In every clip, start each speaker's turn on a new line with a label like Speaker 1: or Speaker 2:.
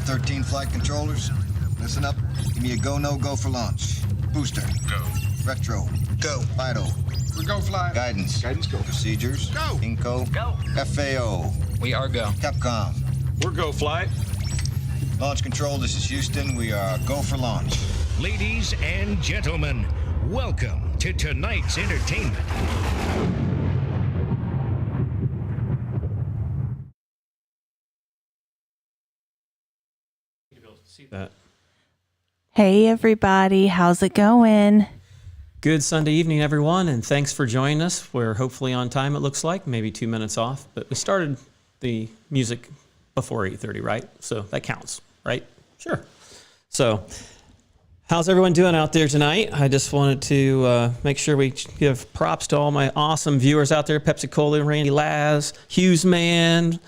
Speaker 1: 13 flight controllers. Listen up. Give me a go, no go for launch. Booster.
Speaker 2: Go.
Speaker 1: Retro.
Speaker 2: Go.
Speaker 1: Vital.
Speaker 2: We go fly.
Speaker 1: Guidance.
Speaker 2: Guidance go.
Speaker 1: Procedures.
Speaker 2: Go.
Speaker 1: Inco.
Speaker 3: Go.
Speaker 1: FAO.
Speaker 3: We are go.
Speaker 1: Capcom.
Speaker 2: We're go fly.
Speaker 1: Launch control, this is Houston. We are go for launch.
Speaker 4: Ladies and gentlemen, welcome to tonight's entertainment.
Speaker 5: See that.
Speaker 6: Hey everybody, how's it going?
Speaker 5: Good Sunday evening, everyone, and thanks for joining us. We're hopefully on time, it looks like, maybe 2 minutes off, but we started the music before 8:30, right? So that counts, right? Sure. So how's everyone doing out there tonight? I just wanted to make sure we give props to all my awesome viewers out there, Pepsi Cola, Randy Laz, Hughes Man,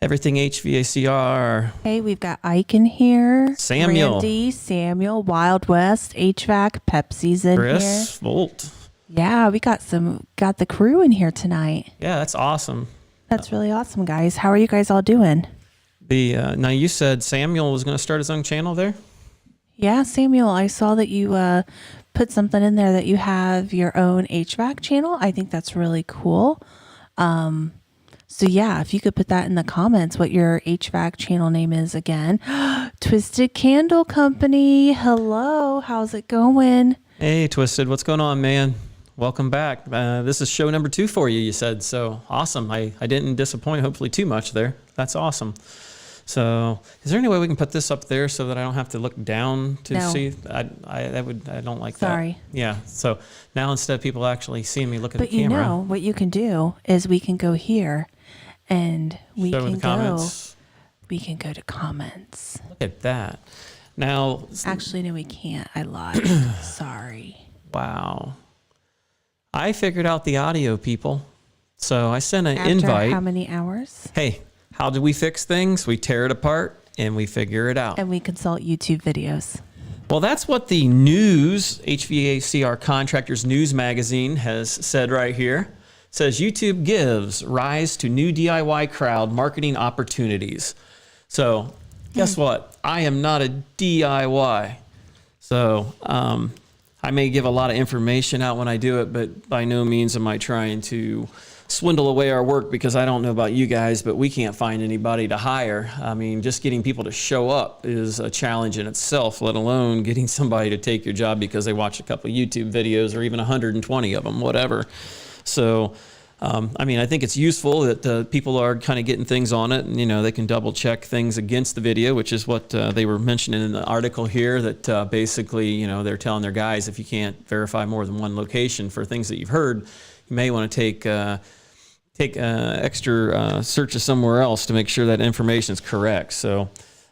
Speaker 5: everything HVACR.
Speaker 6: Hey, we've got Ike in here.
Speaker 5: Samuel.
Speaker 6: Randy, Samuel, Wild West, HVAC, Pepsi's in
Speaker 5: Chris,
Speaker 6: here.
Speaker 5: Volt.
Speaker 6: Yeah, we got the crew in here tonight.
Speaker 5: Yeah, that's awesome.
Speaker 6: That's really awesome, guys. How are you guys all doing?
Speaker 5: Now you said Samuel was going to start his own channel there?
Speaker 6: Yeah, Samuel, I saw that you put something in there that you have your own HVAC channel. I think that's really cool. So yeah, if you could put that in the comments, what your HVAC channel name is again. Twisted Candle Company. Hello, how's it going?
Speaker 5: Hey, Twisted, what's going on, man? Welcome back. This is show number 2 for you said. So awesome. I didn't disappoint, hopefully, too much there. That's awesome. So is there any way we can put this up there so that I don't have to look down to see? I don't like that.
Speaker 6: Sorry.
Speaker 5: Yeah. So now instead of people actually seeing me look at
Speaker 6: But
Speaker 5: the camera.
Speaker 6: you know, what you can do is we can go here and we
Speaker 5: show
Speaker 6: can
Speaker 5: the comments.
Speaker 6: we can go to comments.
Speaker 5: Look at that. Now.
Speaker 6: Actually, no, we can't. I lied. Sorry.
Speaker 5: Wow. I figured out the audio, people. So I sent an
Speaker 6: After
Speaker 5: invite.
Speaker 6: how many hours?
Speaker 5: Hey, how do we fix things? We tear it apart and we figure it out.
Speaker 6: And we consult YouTube videos.
Speaker 5: Well, that's what the news, HVACR Contractors News Magazine, has said right here. It says YouTube gives rise to new DIY crowd marketing opportunities. So guess what? I am not a DIY. So I may give a lot of information out when I do it, but by no means am I trying to swindle away our work, because I don't know about you guys, but we can't find anybody to hire. I mean, just getting people to show up is a challenge in itself, let alone getting somebody to take your job because they watch a couple of YouTube videos or even 120 of them, whatever. So, I mean, I think it's useful that people are kind of getting things on it, and, you know, they can double check things against the video, which is what they were mentioning in the article here, that basically, you know, they're telling their guys, if you can't verify more than one location for things that you've heard, you may want to take extra searches somewhere else to make sure that information is correct. So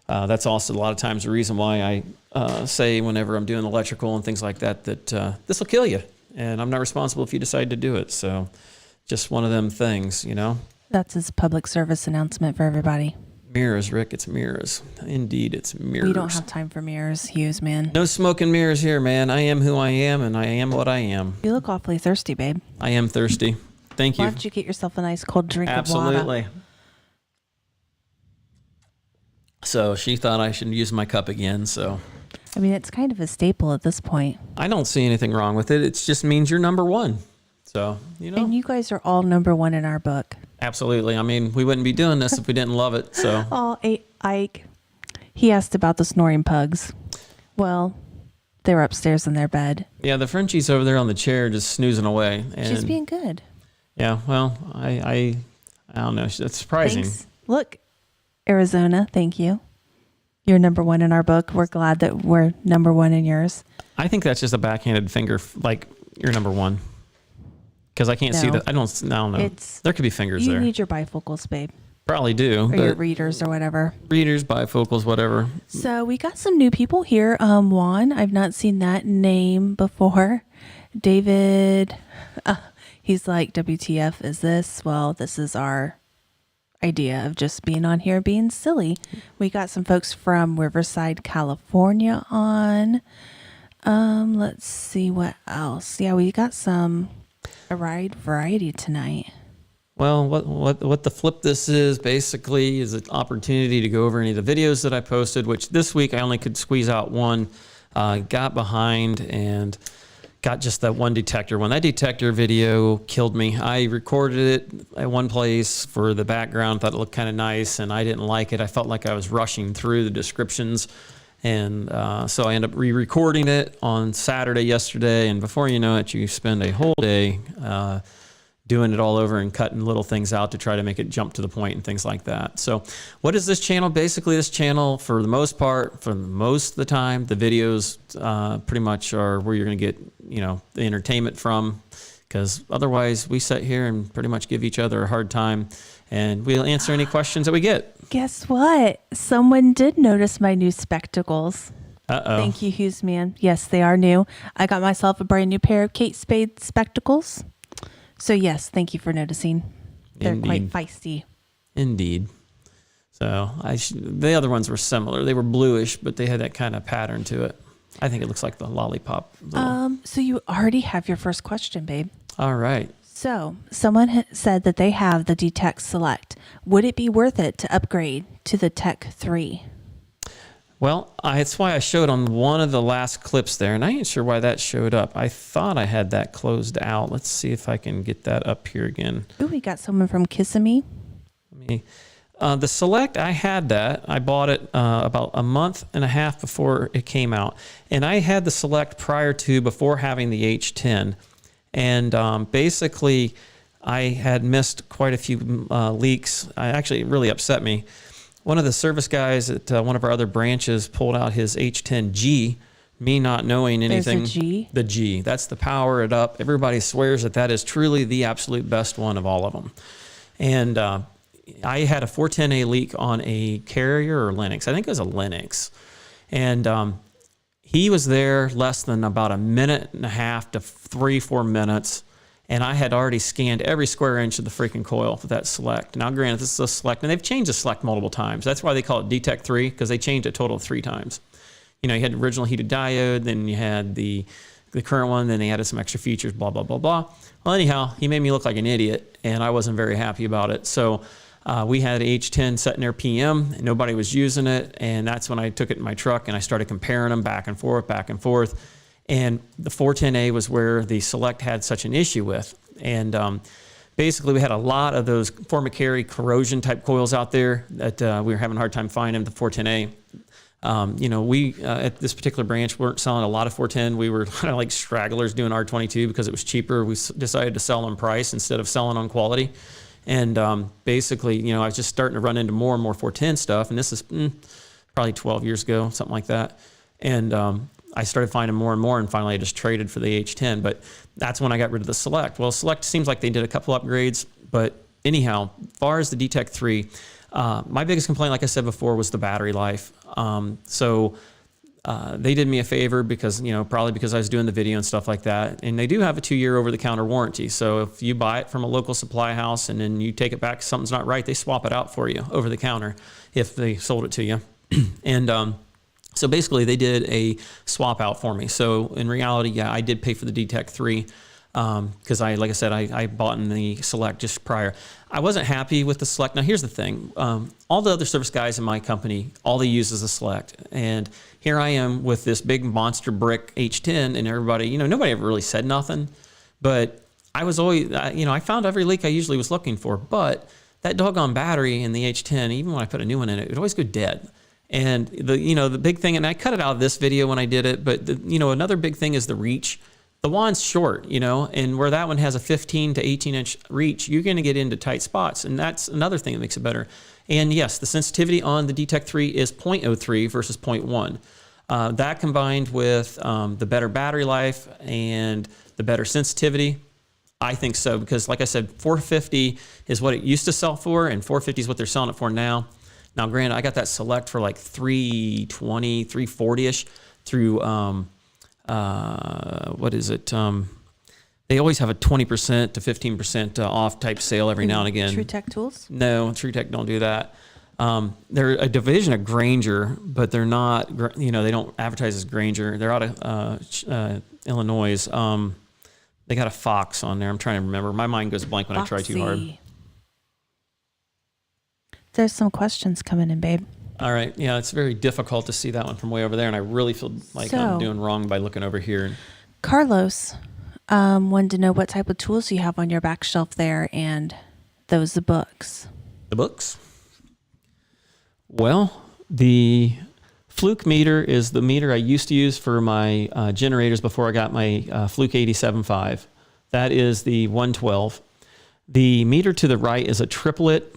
Speaker 5: that's also a lot of times the reason why I say whenever I'm doing electrical and things like that, this will kill you, and I'm not responsible if you decide to do it. So just one of them things, you know.
Speaker 6: That's his public service announcement for everybody.
Speaker 5: Mirrors, Rick, it's mirrors. Indeed, it's mirrors.
Speaker 6: We don't have time for mirrors, Hughes, man.
Speaker 5: No smoke and mirrors here, man. I am who I am, and I am what I am.
Speaker 6: You look awfully thirsty, babe.
Speaker 5: I am thirsty. Thank you.
Speaker 6: Why don't you get yourself a nice cold drink of water?
Speaker 5: Absolutely. So she thought I should use my cup again, so.
Speaker 6: I mean, it's kind of a staple at this point.
Speaker 5: I don't see anything wrong with it. It just means you're number one. So, you know.
Speaker 6: And you guys are all number one in our book.
Speaker 5: Absolutely. I mean, we wouldn't be doing this if we didn't love it, so.
Speaker 6: Oh, Ike, he asked about the Snoring Pugs. Well, they're upstairs in their bed.
Speaker 5: Yeah, the Frenchie's over there on the chair just snoozing away. And
Speaker 6: She's being good.
Speaker 5: yeah, well, I don't know. That's surprising.
Speaker 6: Thanks. Look, Arizona, thank you. You're number one in our book. We're glad that we're number one in yours.
Speaker 5: I think that's just a backhanded finger, like you're number one. Because I can't see that. I don't know. There could be fingers there.
Speaker 6: You need your bifocals, babe.
Speaker 5: Probably do.
Speaker 6: Or your readers or whatever.
Speaker 5: Readers, bifocals, whatever.
Speaker 6: So we got some new people here. Juan, I've not seen that name before. David, he's like, WTF is this? Well, this is our idea of just being on here being silly. We got some folks from Riverside, California on. Let's see what else. Yeah, we got a wide variety tonight.
Speaker 5: Well, what the flip this is basically is an opportunity to go over any of the videos that I posted, which this week I only could squeeze out one. Got behind and got just that one detector one. That detector video killed me. I recorded it at one place for the background, thought it looked kind of nice, and I didn't like it. I felt like I was rushing through the descriptions. And so I ended up re-recording it on Saturday yesterday, and before you know it, you spend a whole day doing it all over and cutting little things out to try to make it jump to the point and things like that. So what is this channel? Basically, this channel, for the most part, for most of the time, the videos pretty much are where you're going to get, you know, the entertainment from, because otherwise we sit here and pretty much give each other a hard time, and we'll answer any questions that we get.
Speaker 6: Guess what? Someone did notice my new spectacles.
Speaker 5: Uh-oh.
Speaker 6: Thank you, Hughes Man. Yes, they are new. I got myself a brand new pair of Kate Spade spectacles. So yes, thank you for noticing. They're
Speaker 5: Indeed.
Speaker 6: quite feisty.
Speaker 5: Indeed. So the other ones were similar. They were bluish, but they had that kind of pattern to it. I think it looks like the lollipop.
Speaker 6: So you already have your first question, babe.
Speaker 5: All right.
Speaker 6: So someone said that they have the D-Tech Select. Would it be worth it to upgrade to the Tech 3?
Speaker 5: Well, that's why I showed on one of the last clips there, and I ain't sure why that showed up. I thought I had that closed out. Let's see if I can get that up here again.
Speaker 6: Ooh, we got someone from Kissimmee.
Speaker 5: The Select, I had that. I bought it about a month and a half before it came out. And I had the Select before having the H10. And basically, I had missed quite a few leaks. It really upset me. One of the service guys at one of our other branches pulled out his H10G, me not knowing anything.
Speaker 6: There's a G?
Speaker 5: The G. That's the power it up. Everybody swears that is truly the absolute best one of all of them. And I had a 410A leak on a Carrier or Linux. I think it was a Linux. And he was there less than about a minute and a half to 3-4 minutes. And I had already scanned every square inch of the freaking coil for that Select. Now, granted, this is a Select, and they've changed the Select multiple times. That's why they call it D-Tech 3, because they changed it a total of 3 times. You know, you had the original heated diode, then you had the current one, then they added some extra features, blah, blah, blah, blah. Well, anyhow, he made me look like an idiot, and I wasn't very happy about it. So we had H10 sitting there PM, and nobody was using it, and that's when I took it in my truck, and I started comparing them back and forth, back and forth. And the 410A was where the Select had such an issue with. And basically, we had a lot of those Formicary corrosion type coils out there that we were having a hard time finding, the 410A. You know, we at this particular branch weren't selling a lot of 410. We were kind of like stragglers doing R22 because it was cheaper. We decided to sell on price instead of selling on quality. And basically, you know, I was just starting to run into more and more 410 stuff. And this is probably 12 years ago, something like that. And I started finding more and more, and finally I just traded for the H10. But that's when I got rid of the Select. Well, Select seems like they did a couple upgrades. But anyhow, as far as the D-Tech 3, my biggest complaint, like I said before, was the battery life. So they did me a favor because, you know, probably because I was doing the video and stuff like that. And they do have a 2-year over-the-counter warranty. So if you buy it from a local supply house and then you take it back, something's not right, they swap it out for you over the counter if they sold it to you. And so basically they did a swap out for me. So in reality, yeah, I did pay for the D-Tech 3 because like I said, I bought in the Select just prior. I wasn't happy with the Select. Now here's the thing. All the other service guys in my company, all they use is the Select. And here I am with this big monster brick H10, and everybody, you know, nobody ever really said nothing. But I was always, you know, I found every leak I usually was looking for. But that doggone battery in the H10, even when I put a new one in it, it would always go dead. And the big thing, and I cut it out of this video when I did it, but another big thing is the reach. The wand's short, and where that one has a 15 to 18 inch reach, you're going to get into tight spots. And that's another thing that makes it better. And yes, the sensitivity on the D-Tech 3 is 0.03 versus 0.1. That combined with the better battery life and the better sensitivity, I think so, because like I said, 450 is what it used to sell for, and 450 is what they're selling it for now. Now, granted, I got that Select for like $320, $340-ish through, what is it? They always have a 20% to 15% off type sale every now and again.
Speaker 6: True Tech Tools?
Speaker 5: No, True Tech don't do that. They're a division of Grainger, but they're not, they don't advertise as Grainger. They're out of Illinois. They got a Fox on there. I'm trying to remember. My mind goes blank when I try too hard.
Speaker 6: there's some questions coming in, babe.
Speaker 5: All right. Yeah, it's very difficult to see that one from way over there, and I really feel like I'm doing wrong by looking over here.
Speaker 6: Carlos wanted to know what type of tools you have on your back shelf there, and the books.
Speaker 5: The books? Well, the Fluke meter is the meter I used to use for my generators before I got my Fluke 87.5. That is the 112. The meter to the right is a triplet.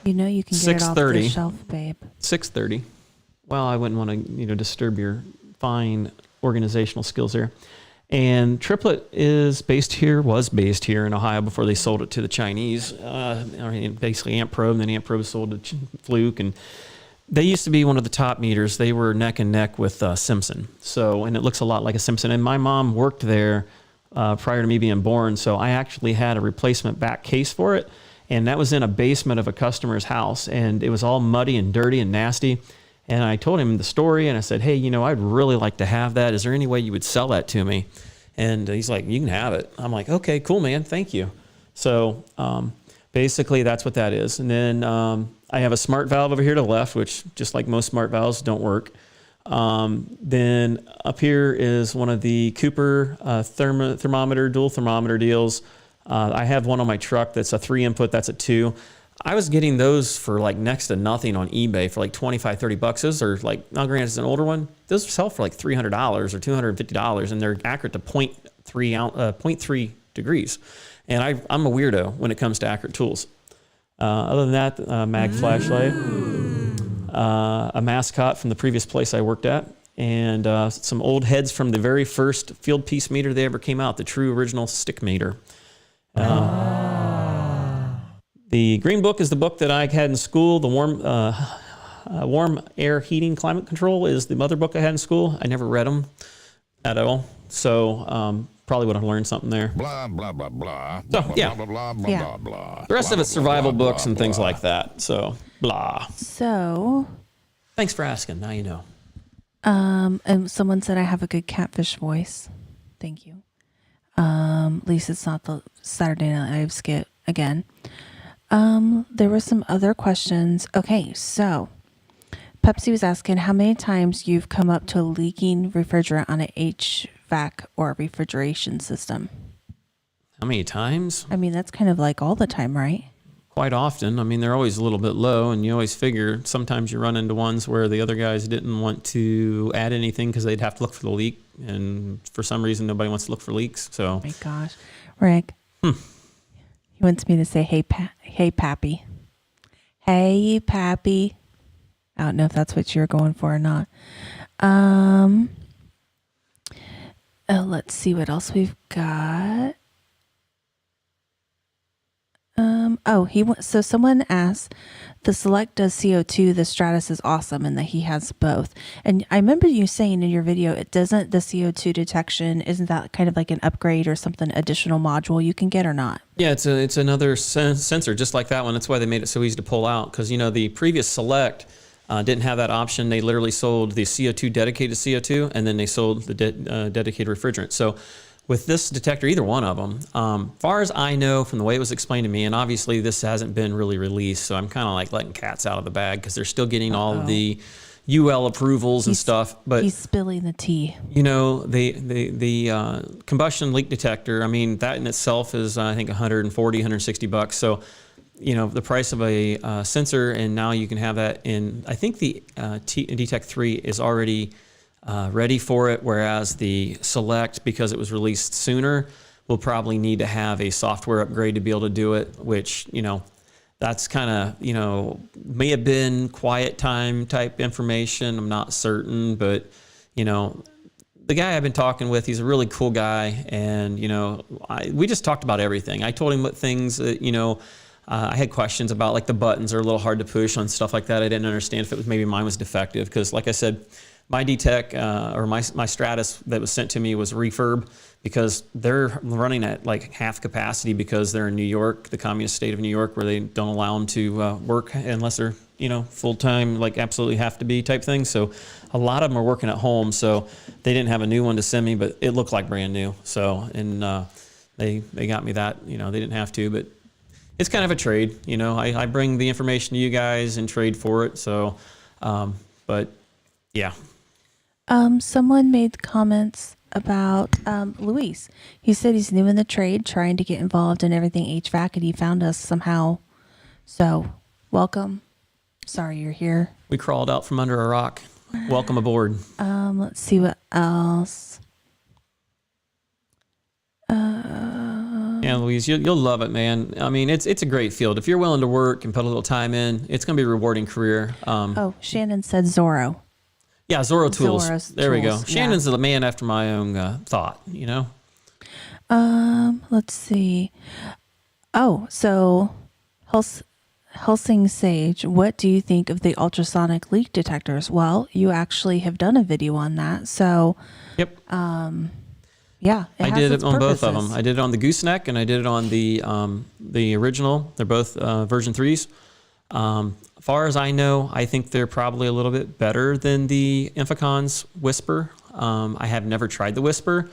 Speaker 6: You know you can get it off the shelf, babe.
Speaker 5: 630. Well, I wouldn't want to, disturb your fine organizational skills there. And triplet was based here in Ohio before they sold it to the Chinese. Basically Amp Probe, and then Amp Probe sold to Fluke, and they used to be one of the top meters. They were neck and neck with Simpson. So, and it looks a lot like a Simpson. And my mom worked there prior to me being born, so I actually had a replacement back case for it, and that was in a basement of a customer's house, and it was all muddy and dirty and nasty. And I told him the story, and I said, hey, I'd really like to have that. Is there any way you would sell that to me? And he's like, you can have it. I'm like, okay, cool, man. Thank you. So basically that's what that is. And then I have a smart valve over here to the left, which just like most smart valves don't work. Then up here is one of the Cooper thermometer, dual thermometer deals. I have one on my truck that's a 3 input, that's a 2. I was getting those for like next to nothing on eBay for like $25, $30. Those are like, now granted it's an older one, those sell for like $300 or $250, and they're accurate to 0.3 degrees. And I'm a weirdo when it comes to accurate tools. Other than that, mag flashlight, a mascot from the previous place I worked at, and some old heads from the very first field piece meter they ever came out, the true original stick meter. The green book is the book that I had in school. The warm air heating climate control is the mother book I had in school. I never read them at all, so probably would have learned something there.
Speaker 3: Blah, blah, blah, blah.
Speaker 5: So, yeah.
Speaker 3: Blah, blah, blah,
Speaker 6: Yeah.
Speaker 3: blah, blah.
Speaker 5: The rest of it's survival books and things
Speaker 3: blah.
Speaker 5: like that. So, blah.
Speaker 6: So,
Speaker 5: Thanks for asking. Now you know.
Speaker 6: and someone said I have a good catfish voice. Thank you. At least it's not the Saturday Night Live skit again. There were some other questions. Okay, so Pepsi was asking how many times you've come up to a leaking refrigerant on an HVAC or refrigeration system.
Speaker 5: How many times?
Speaker 6: I mean, that's kind of like all the time, right?
Speaker 5: Quite often. I mean, they're always a little bit low, and you always figure sometimes you run into ones where the other guys didn't want to add anything because they'd have to look for the leak, and for some reason nobody wants to look for leaks. So,
Speaker 6: Oh my gosh, Rick. He wants me to say, hey, Pappy. Hey, Pappy. I don't know if that's what you're going for or not. Let's see what else we've got. So someone asked, the Select does CO2, the Stratus is awesome, and that he has both. And I remember you saying in your video, it doesn't, the CO2 detection, isn't that kind of like an upgrade or something, additional module you can get or not?
Speaker 5: yeah, it's another sensor just like that one. That's why they made it so easy to pull out, because the previous Select didn't have that option. They literally sold the CO2 dedicated CO2, and then they sold the dedicated refrigerant. So with this detector, either one of them, far as I know from the way it was explained to me, and obviously this hasn't been really released, so I'm kind of like letting cats out of the bag because they're still getting all of the UL approvals and stuff. But
Speaker 6: he's spilling the tea.
Speaker 5: The combustion leak detector, I mean, that in itself is I think $140, $160. So the price of a sensor, and now you can have that in, I think the DTEC 3 is already ready for it, whereas the Select, because it was released sooner, will probably need to have a software upgrade to be able to do it, which, that's kind of, may have been quiet time type information. I'm not certain, but, the guy I've been talking with, he's a really cool guy, and, we just talked about everything. I told him what things that, I had questions about, like the buttons are a little hard to push on stuff like that. I didn't understand if it was maybe mine was defective, because like I said, my DTEC or my Stratus that was sent to me was refurb, because they're running at like half capacity because they're in New York, the communist state of New York, where they don't allow them to work unless they're full-time, like absolutely have to be type thing. So a lot of them are working at home, so they didn't have a new one to send me, but it looked like brand new. So, and they got me that. You know, they didn't have to, but it's kind of a trade. You know, I bring the information to you guys and trade for it. So, but yeah.
Speaker 6: Someone made comments about Luis. He said he's new in the trade, trying to get involved in everything HVAC, and he found us somehow. So, welcome. Sorry you're here.
Speaker 5: We crawled out from under a rock. Welcome aboard.
Speaker 6: Let's see what else.
Speaker 5: Yeah, Louise, you'll love it, man. I mean, it's a great field. If you're willing to work and put a little time in, it's going to be a rewarding career.
Speaker 6: Shannon said Zorro.
Speaker 5: Yeah, Zorro Tools.
Speaker 6: Zorro's
Speaker 5: there we go.
Speaker 6: Tools,
Speaker 5: Shannon's the man after my own thought, you know?
Speaker 6: Let's see. Oh, so Helsing Sage, what do you think of the ultrasonic leak detectors? Well, you actually have done a video on that. So,
Speaker 5: Yep.
Speaker 6: yeah,
Speaker 5: I did it on both of them. I did it on the gooseneck and I did it on the original. They're both version 3s. Far as I know, I think they're probably a little bit better than the Infocon's Whisper. I have never tried the Whisper,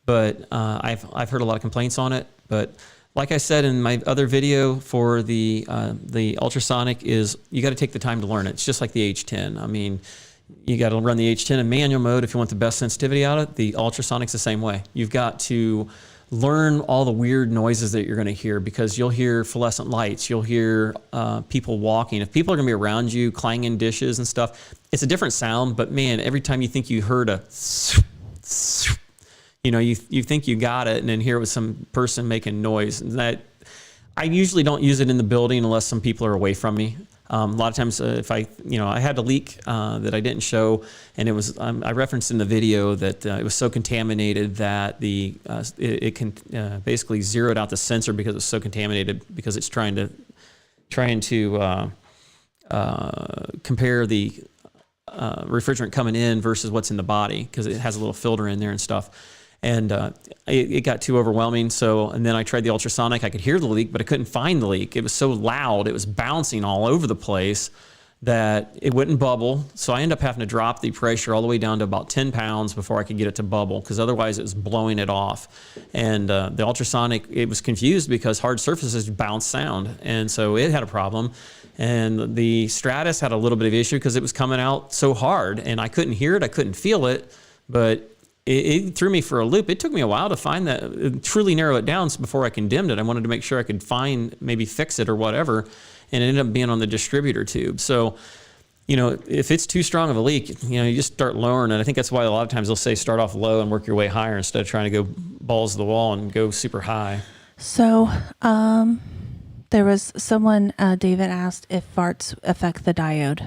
Speaker 5: but I've heard a lot of complaints on it. But like I said in my other video for the ultrasonic, is you got to take the time to learn it. It's just like the H10. I mean, you got to run the H10 in manual mode if you want the best sensitivity out of it. The ultrasonic's the same way. You've got to learn all the weird noises that you're going to hear, because you'll hear fluorescent lights. You'll hear people walking. If people are going to be around you, clanging dishes and stuff, it's a different sound. But man, every time you think you heard a, you know, you think you got it, and then here it was some person making noise. And that, I usually don't use it in the building unless some people are away from me. A lot of times, if I had a leak that I didn't show, and it was, I referenced in the video that it was so contaminated that it can basically zeroed out the sensor because it's so contaminated, because it's trying to compare the refrigerant coming in versus what's in the body, because it has a little filter in there and stuff. And it got too overwhelming. So, and then I tried the ultrasonic. I could hear the leak, but I couldn't find the leak. It was so loud, it was bouncing all over the place that it wouldn't bubble. So I ended up having to drop the pressure all the way down to about 10 pounds before I could get it to bubble, because otherwise it was blowing it off. And the ultrasonic, it was confused because hard surfaces bounce sound. And so it had a problem. And the Stratus had a little bit of issue because it was coming out so hard, and I couldn't hear it, I couldn't feel it, but it threw me for a loop. It took me a while to find that, truly narrow it down before I condemned it. I wanted to make sure I could maybe fix it or whatever, and it ended up being on the distributor tube. So, you know, if it's too strong of a leak, you know, you just start lowering. And I think that's why a lot of times they'll say start off low and work your way higher instead of trying to go balls to the wall and go super high.
Speaker 6: So, there was someone, David asked if farts affect the diode.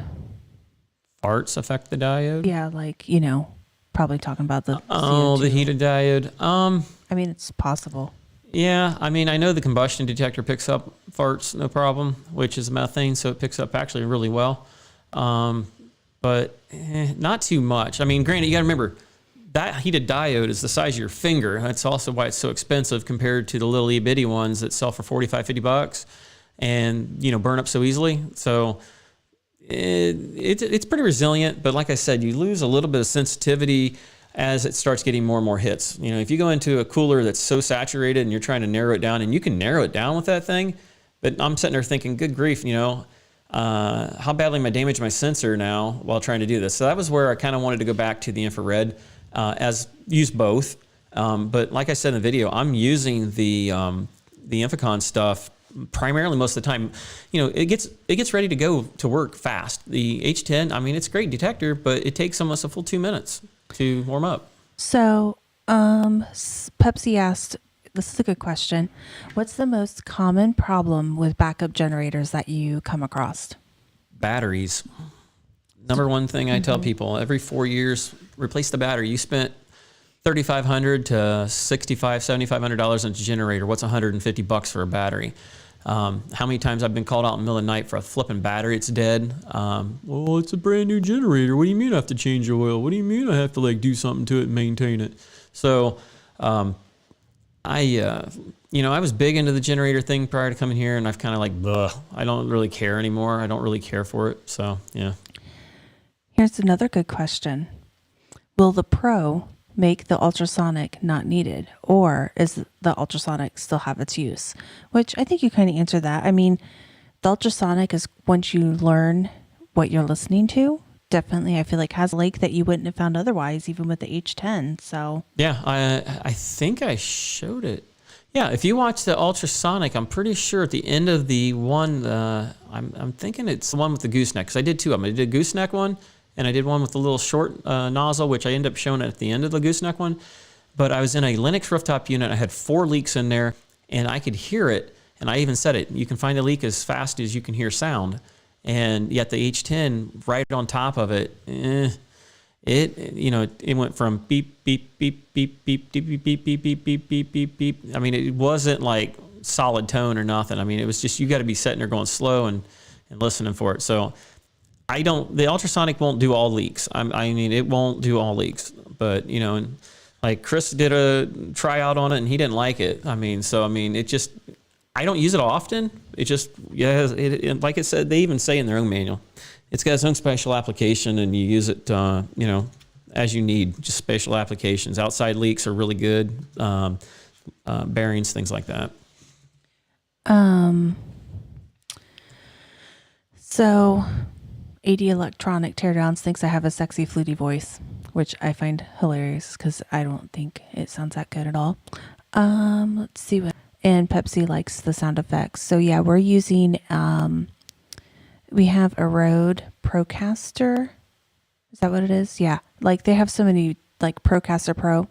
Speaker 5: Farts affect the diode?
Speaker 6: Yeah, like, you know, probably talking about the
Speaker 5: CO2. The heated diode.
Speaker 6: I mean, it's possible.
Speaker 5: Yeah, I mean, I know the combustion detector picks up farts, no problem, which is methane, so it picks up actually really well. But not too much. I mean, granted, you got to remember, that heated diode is the size of your finger. That's also why it's so expensive compared to the little itty bitty ones that sell for $45-50 and, you know, burn up so easily. So it's pretty resilient, but like I said, you lose a little bit of sensitivity as it starts getting more and more hits. You know, if you go into a cooler that's so saturated and you're trying to narrow it down, and you can narrow it down with that thing, but I'm sitting there thinking, good grief, you know, how badly am I damaging my sensor now while trying to do this? So that was where I kind of wanted to go back to the infrared, use both. But like I said in the video, I'm using the Infocon stuff primarily most of the time. You know, it gets ready to go to work fast. The H10, I mean, it's a great detector, but it takes almost a full 2 minutes to warm up.
Speaker 6: So, Pepsi asked, this is a good question. What's the most common problem with backup generators that you come across?
Speaker 5: Batteries. Number one thing I tell people, every 4 years, replace the battery. You spent $3,500 to $6,500, $7,500 on a generator. What's $150 for a battery? How many times I've been called out in the middle of the night for a flipping battery, it's dead. Well, it's a brand new generator. What do you mean I have to change the oil? What do you mean I have to like do something to it and maintain it? So, I was big into the generator thing prior to coming here, and I've kind of like, I don't really care anymore. I don't really care for it. So, yeah.
Speaker 6: Here's another good question. Will the Pro make the ultrasonic not needed, or is the ultrasonic still have its use? Which I think you kind of answered that. I mean, the ultrasonic is once you learn what you're listening to, definitely I feel like has a leak that you wouldn't have found otherwise, even with the H10. So
Speaker 5: Yeah, I think I showed it. Yeah, if you watch the ultrasonic, I'm pretty sure at the end of the one, I'm thinking it's the one with the gooseneck, because I did two of them. I did a gooseneck one, and I did one with the little short nozzle, which I ended up showing at the end of the gooseneck one. But I was in a Linux rooftop unit. I had 4 leaks in there, and I could hear it. And I even said it. You can find a leak as fast as you can hear sound. And yet the H10 right on top of it, it went from beep, beep, beep, beep, beep, beep, beep, beep, beep, beep, beep, beep, beep, beep. I mean, it wasn't like solid tone or nothing. I mean, it was just, you got to be sitting there going slow and listening for it. So the ultrasonic won't do all leaks. I mean, it won't do all leaks, but and like Chris did a tryout on it and he didn't like it. It just, I don't use it often. It just, like it said, they even say in their own manual, it's got its own special application and you use it, as you need, just special applications. Outside leaks are really good. Bearings, things like that.
Speaker 6: So AD Electronic Teardowns thinks I have a sexy fluty voice, which I find hilarious because I don't think it sounds that good at all. Let's see what. And Pepsi likes the sound effects. So yeah, we're using, we have a Rode Procaster. Is that what it is? Yeah. Like they have so many, like Procaster Pro,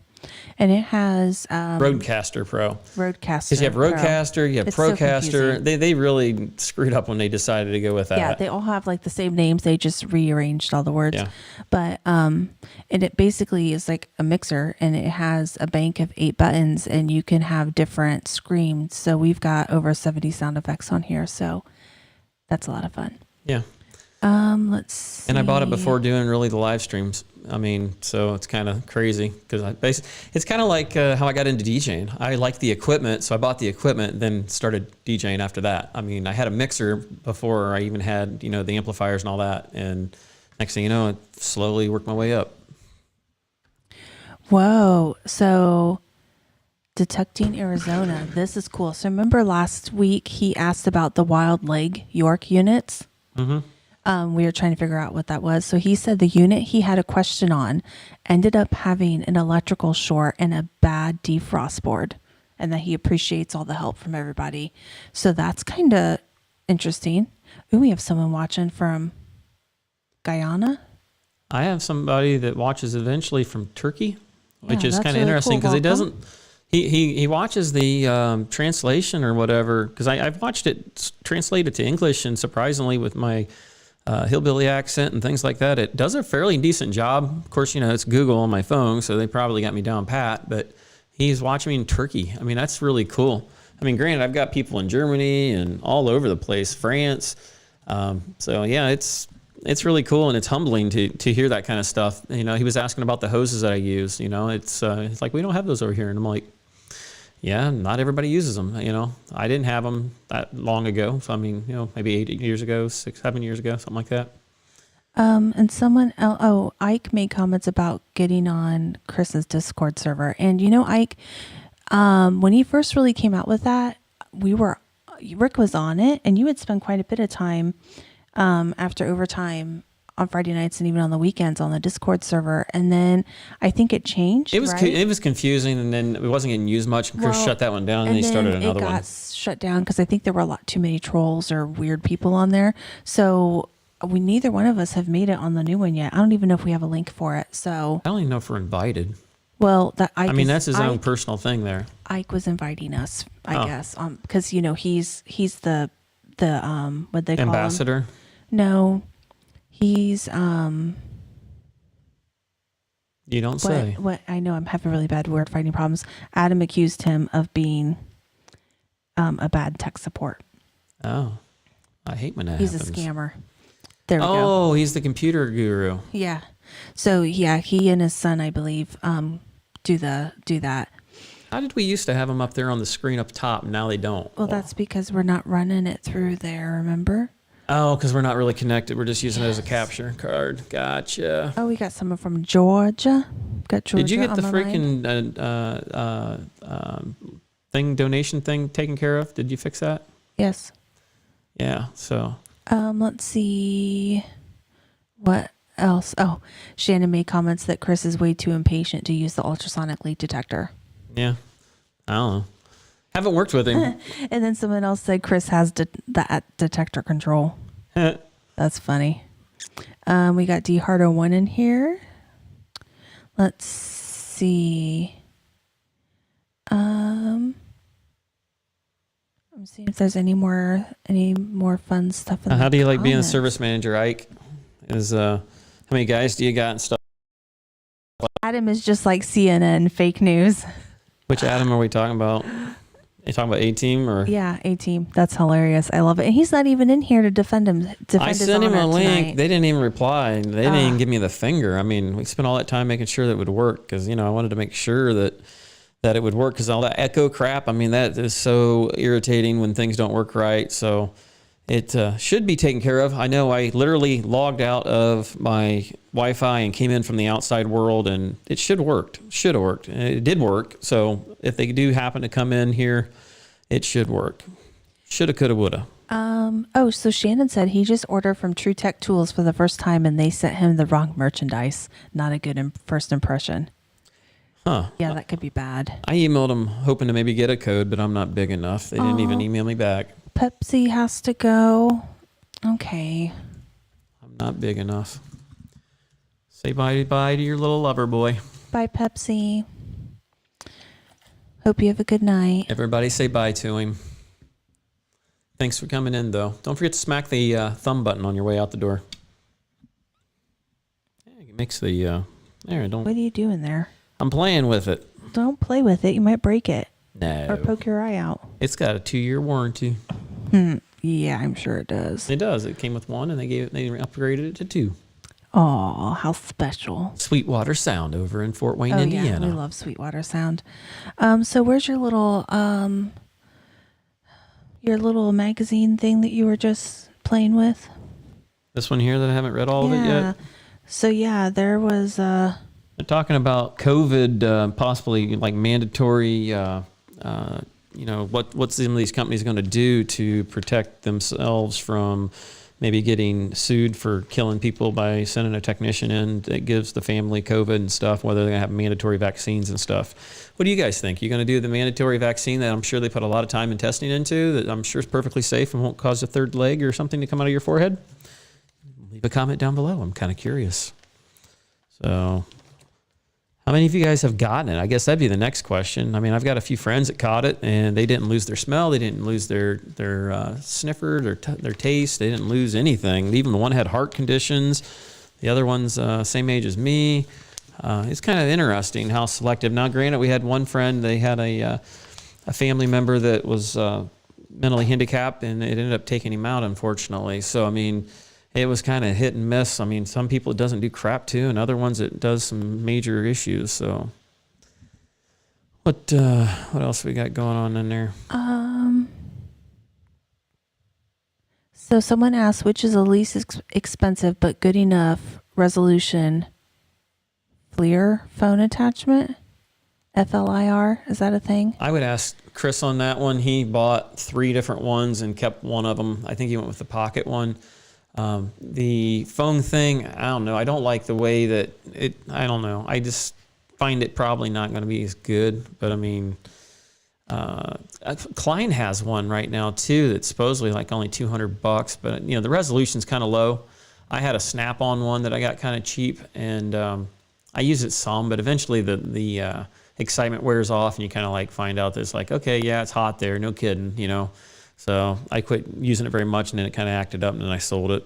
Speaker 6: and it has
Speaker 5: Rodecaster Pro.
Speaker 6: Rodecaster.
Speaker 5: Because you have Rodecaster, you have
Speaker 6: It's so
Speaker 5: Procaster.
Speaker 6: confusing.
Speaker 5: They really screwed up when they decided to go with that.
Speaker 6: Yeah, they all have like the same names. They just rearranged all the words.
Speaker 5: Yeah.
Speaker 6: But and it basically is like a mixer, and it has a bank of 8 buttons, and you can have different screams. So we've got over 70 sound effects on here. So that's a lot of fun.
Speaker 5: Yeah.
Speaker 6: Let's see.
Speaker 5: And I bought it before doing really the live streams. I mean, so it's kind of crazy because it's kind of like how I got into DJing. I liked the equipment, so I bought the equipment, then started DJing after that. I mean, I had a mixer before I even had, the amplifiers and all that. And next thing you know, I slowly worked my way up.
Speaker 6: Whoa. So detecting Arizona. This is cool. So remember last week he asked about the Wild Leg York units?
Speaker 5: Mm-hmm.
Speaker 6: We were trying to figure out what that was. So he said the unit he had a question on ended up having an electrical short and a bad defrost board, and that he appreciates all the help from everybody. So that's kind of interesting. Ooh, we have someone watching from Guyana.
Speaker 5: I have somebody that watches eventually from Turkey, which is
Speaker 6: that's
Speaker 5: kind of
Speaker 6: really
Speaker 5: interesting because
Speaker 6: cool.
Speaker 5: he doesn't. He watches the translation or whatever, because I've watched it translated to English, and surprisingly with my hillbilly accent and things like that, it does a fairly decent job. Of course, it's Google on my phone, so they probably got me down pat, but he's watching me in Turkey. I mean, that's really cool. I mean, granted, I've got people in Germany and all over the place, France. So yeah, it's really cool, and it's humbling to hear that kind of stuff. He was asking about the hoses that I use. It's like, we don't have those over here. And I'm like, yeah, not everybody uses them. I didn't have them that long ago. So, I mean, maybe 8 years ago, 7 years ago, something like that.
Speaker 6: And someone, Ike made comments about getting on Chris's Discord server. And Ike, when he first really came out with that, Rick was on it, and you would spend quite a bit of time after overtime on Friday nights and even on the weekends on the Discord server. And then I think it changed.
Speaker 5: It was
Speaker 6: right?
Speaker 5: it was confusing, and then it wasn't getting used much. Chris shut that one down, and he started another one.
Speaker 6: It got shut down because I think there were a lot too many trolls or weird people on there. So neither one of us have made it on the new one yet. I don't even know if we have a link for it. So
Speaker 5: I don't even know if we're invited.
Speaker 6: Well,
Speaker 5: that's his own personal thing there.
Speaker 6: Ike was inviting us, I guess, because he's the what they call
Speaker 5: ambassador.
Speaker 6: Him? No, he's
Speaker 5: You don't say.
Speaker 6: What I know, I'm having really bad word finding problems. Adam accused him of being a bad tech support.
Speaker 5: Oh, I hate when that
Speaker 6: He's
Speaker 5: happens.
Speaker 6: a scammer. There we go.
Speaker 5: Oh, he's the computer guru.
Speaker 6: Yeah. So yeah, he and his son, I believe, do that.
Speaker 5: How did we used to have them up there on the screen up top? Now they don't.
Speaker 6: Well, that's because we're not running it through there. Remember?
Speaker 5: Oh, because we're not really connected. We're just using it as a capture card. Gotcha.
Speaker 6: Oh, we got someone from Georgia. Got Georgia.
Speaker 5: Did you get
Speaker 6: on
Speaker 5: the
Speaker 6: line.
Speaker 5: freaking donation thing taken care of? Did you fix that?
Speaker 6: Yes.
Speaker 5: Yeah. So
Speaker 6: Let's see. What else? Oh, Shannon made comments that Chris is way too impatient to use the ultrasonic leak detector.
Speaker 5: yeah, I don't know. Haven't worked with him.
Speaker 6: And then someone else said Chris has that detector control. That's funny. We got DHard01 in here. Let's see. I'm seeing if there's any more fun stuff in
Speaker 5: How
Speaker 6: the
Speaker 5: do you like being a
Speaker 6: comments.
Speaker 5: service manager, Ike? How many guys do you got and stuff?
Speaker 6: Adam is just like CNN fake news.
Speaker 5: Which Adam are we talking about? You talking about A-Team or?
Speaker 6: Yeah, A-Team. That's hilarious. I love it. And he's not even in here to defend him.
Speaker 5: I
Speaker 6: His
Speaker 5: sent him a
Speaker 6: honor
Speaker 5: link.
Speaker 6: tonight.
Speaker 5: They didn't even reply. They didn't even give me the finger. I mean, we spent all that time making sure that it would work because, I wanted to make sure that it would work because all that echo crap, I mean, that is so irritating when things don't work right. So it should be taken care of. I know I literally logged out of my Wi-Fi and came in from the outside world, and it should have worked. And it did work. So if they do happen to come in here, it should work. Shoulda, coulda, woulda.
Speaker 6: So Shannon said he just ordered from True Tech Tools for the first time, and they sent him the wrong merchandise. Not a good first impression.
Speaker 5: Huh.
Speaker 6: Yeah, that could be bad.
Speaker 5: I emailed them hoping to maybe get a code, but I'm not big enough. They didn't even email me back.
Speaker 6: Pepsi has to go. Okay.
Speaker 5: I'm not big enough. Say bye to your little lover boy.
Speaker 6: Bye, Pepsi. Hope you have a good night.
Speaker 5: Everybody say bye to him. Thanks for coming in, though. Don't forget to smack the thumb button on your way out the door. Yeah, it makes the... there, don't...
Speaker 6: What are you doing there?
Speaker 5: I'm playing with it.
Speaker 6: Don't play with it. You might break it.
Speaker 5: No.
Speaker 6: Or poke your eye out.
Speaker 5: It's got a 2-year warranty.
Speaker 6: Yeah, I'm sure it does.
Speaker 5: It does. It came with 1, and they upgraded it to 2.
Speaker 6: Oh, how special.
Speaker 5: Sweetwater Sound over in Fort Wayne,
Speaker 6: Oh,
Speaker 5: Indiana.
Speaker 6: yeah, we love Sweetwater Sound. So where's your little magazine thing that you were just playing with?
Speaker 5: This one here that I haven't read all of it yet.
Speaker 6: So yeah, there was
Speaker 5: They're talking about COVID, possibly like mandatory, what's some of these companies going to do to protect themselves from maybe getting sued for killing people by sending a technician in that gives the family COVID and stuff, whether they're going to have mandatory vaccines and stuff. What do you guys think? You going to do the mandatory vaccine that I'm sure they put a lot of time and testing into, that I'm sure is perfectly safe and won't cause a third leg or something to come out of your forehead? Leave a comment down below. I'm kind of curious. So... how many of you guys have gotten it? I guess that'd be the next question. I mean, I've got a few friends that caught it, and they didn't lose their smell. They didn't lose their sniffer, their taste. They didn't lose anything. Even the one had heart conditions. The other one's same age as me. It's kind of interesting how selective. Now, granted, we had one friend. They had a family member that was mentally handicapped, and it ended up taking him out, unfortunately. So, I mean... it was kind of hit and miss. I mean, some people it doesn't do crap to, and other ones it does some major issues. So, what else we got going on in there?
Speaker 6: So someone asked, which is the least expensive but good enough resolution FLIR phone attachment? FLIR, is that a thing?
Speaker 5: I would ask Chris on that one. He bought 3 different ones and kept one of them. I think he went with the pocket one. The phone thing, I don't know. I don't like the way that I don't know. I just find it probably not going to be as good. But I mean, Klein has one right now too that's supposedly like only $200, but the resolution's kind of low. I had a Snap-on one that I got kind of cheap, and I use it some, but eventually the excitement wears off, and you kind of like find out that it's like, okay, yeah, it's hot there, no kidding, So I quit using it very much, and then it kind of acted up, and then I sold it.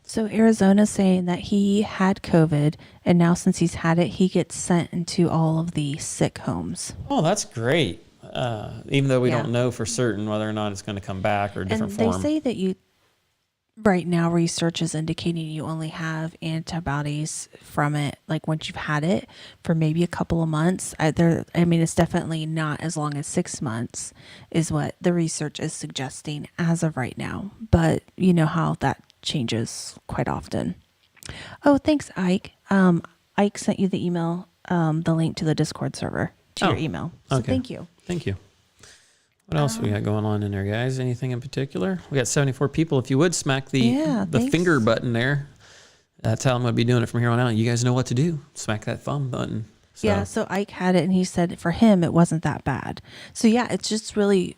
Speaker 5: So
Speaker 6: Arizona's saying that he had COVID, and now since he's had it, he gets sent into all of the sick homes.
Speaker 5: Oh, that's great. Even though we don't know for certain whether or not it's going to come back or a different form.
Speaker 6: And they say that right now research is indicating you only have antibodies from it, like once you've had it for maybe a couple of months. It's definitely not as long as 6 months is what the research is suggesting as of right now. But you know how that changes quite often. Oh, thanks, Ike. Ike sent you the email, the link to the Discord server to your email. So
Speaker 5: okay.
Speaker 6: thank you.
Speaker 5: Thank you. What else we got going on in there, guys? Anything in particular? We got 74 people. If you would smack the finger button there, that's how I'm going to be doing it from here on out. You guys know what to do. Smack that thumb button. So.
Speaker 6: Yeah, so Ike had it, and he said for him it wasn't that bad. So yeah, it's really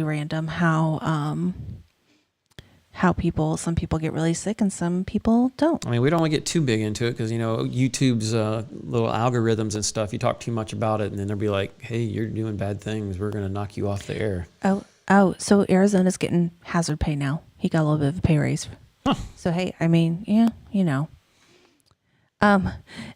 Speaker 6: random how some people get really sick and some people don't.
Speaker 5: I mean, we don't want to get too big into it because, YouTube's little algorithms and stuff, you talk too much about it and then they'll be like, hey, you're doing bad things. We're going to knock you off the air.
Speaker 6: Oh, so Arizona's getting hazard pay now. He got a little bit of a pay raise.
Speaker 5: Huh.
Speaker 6: So, hey,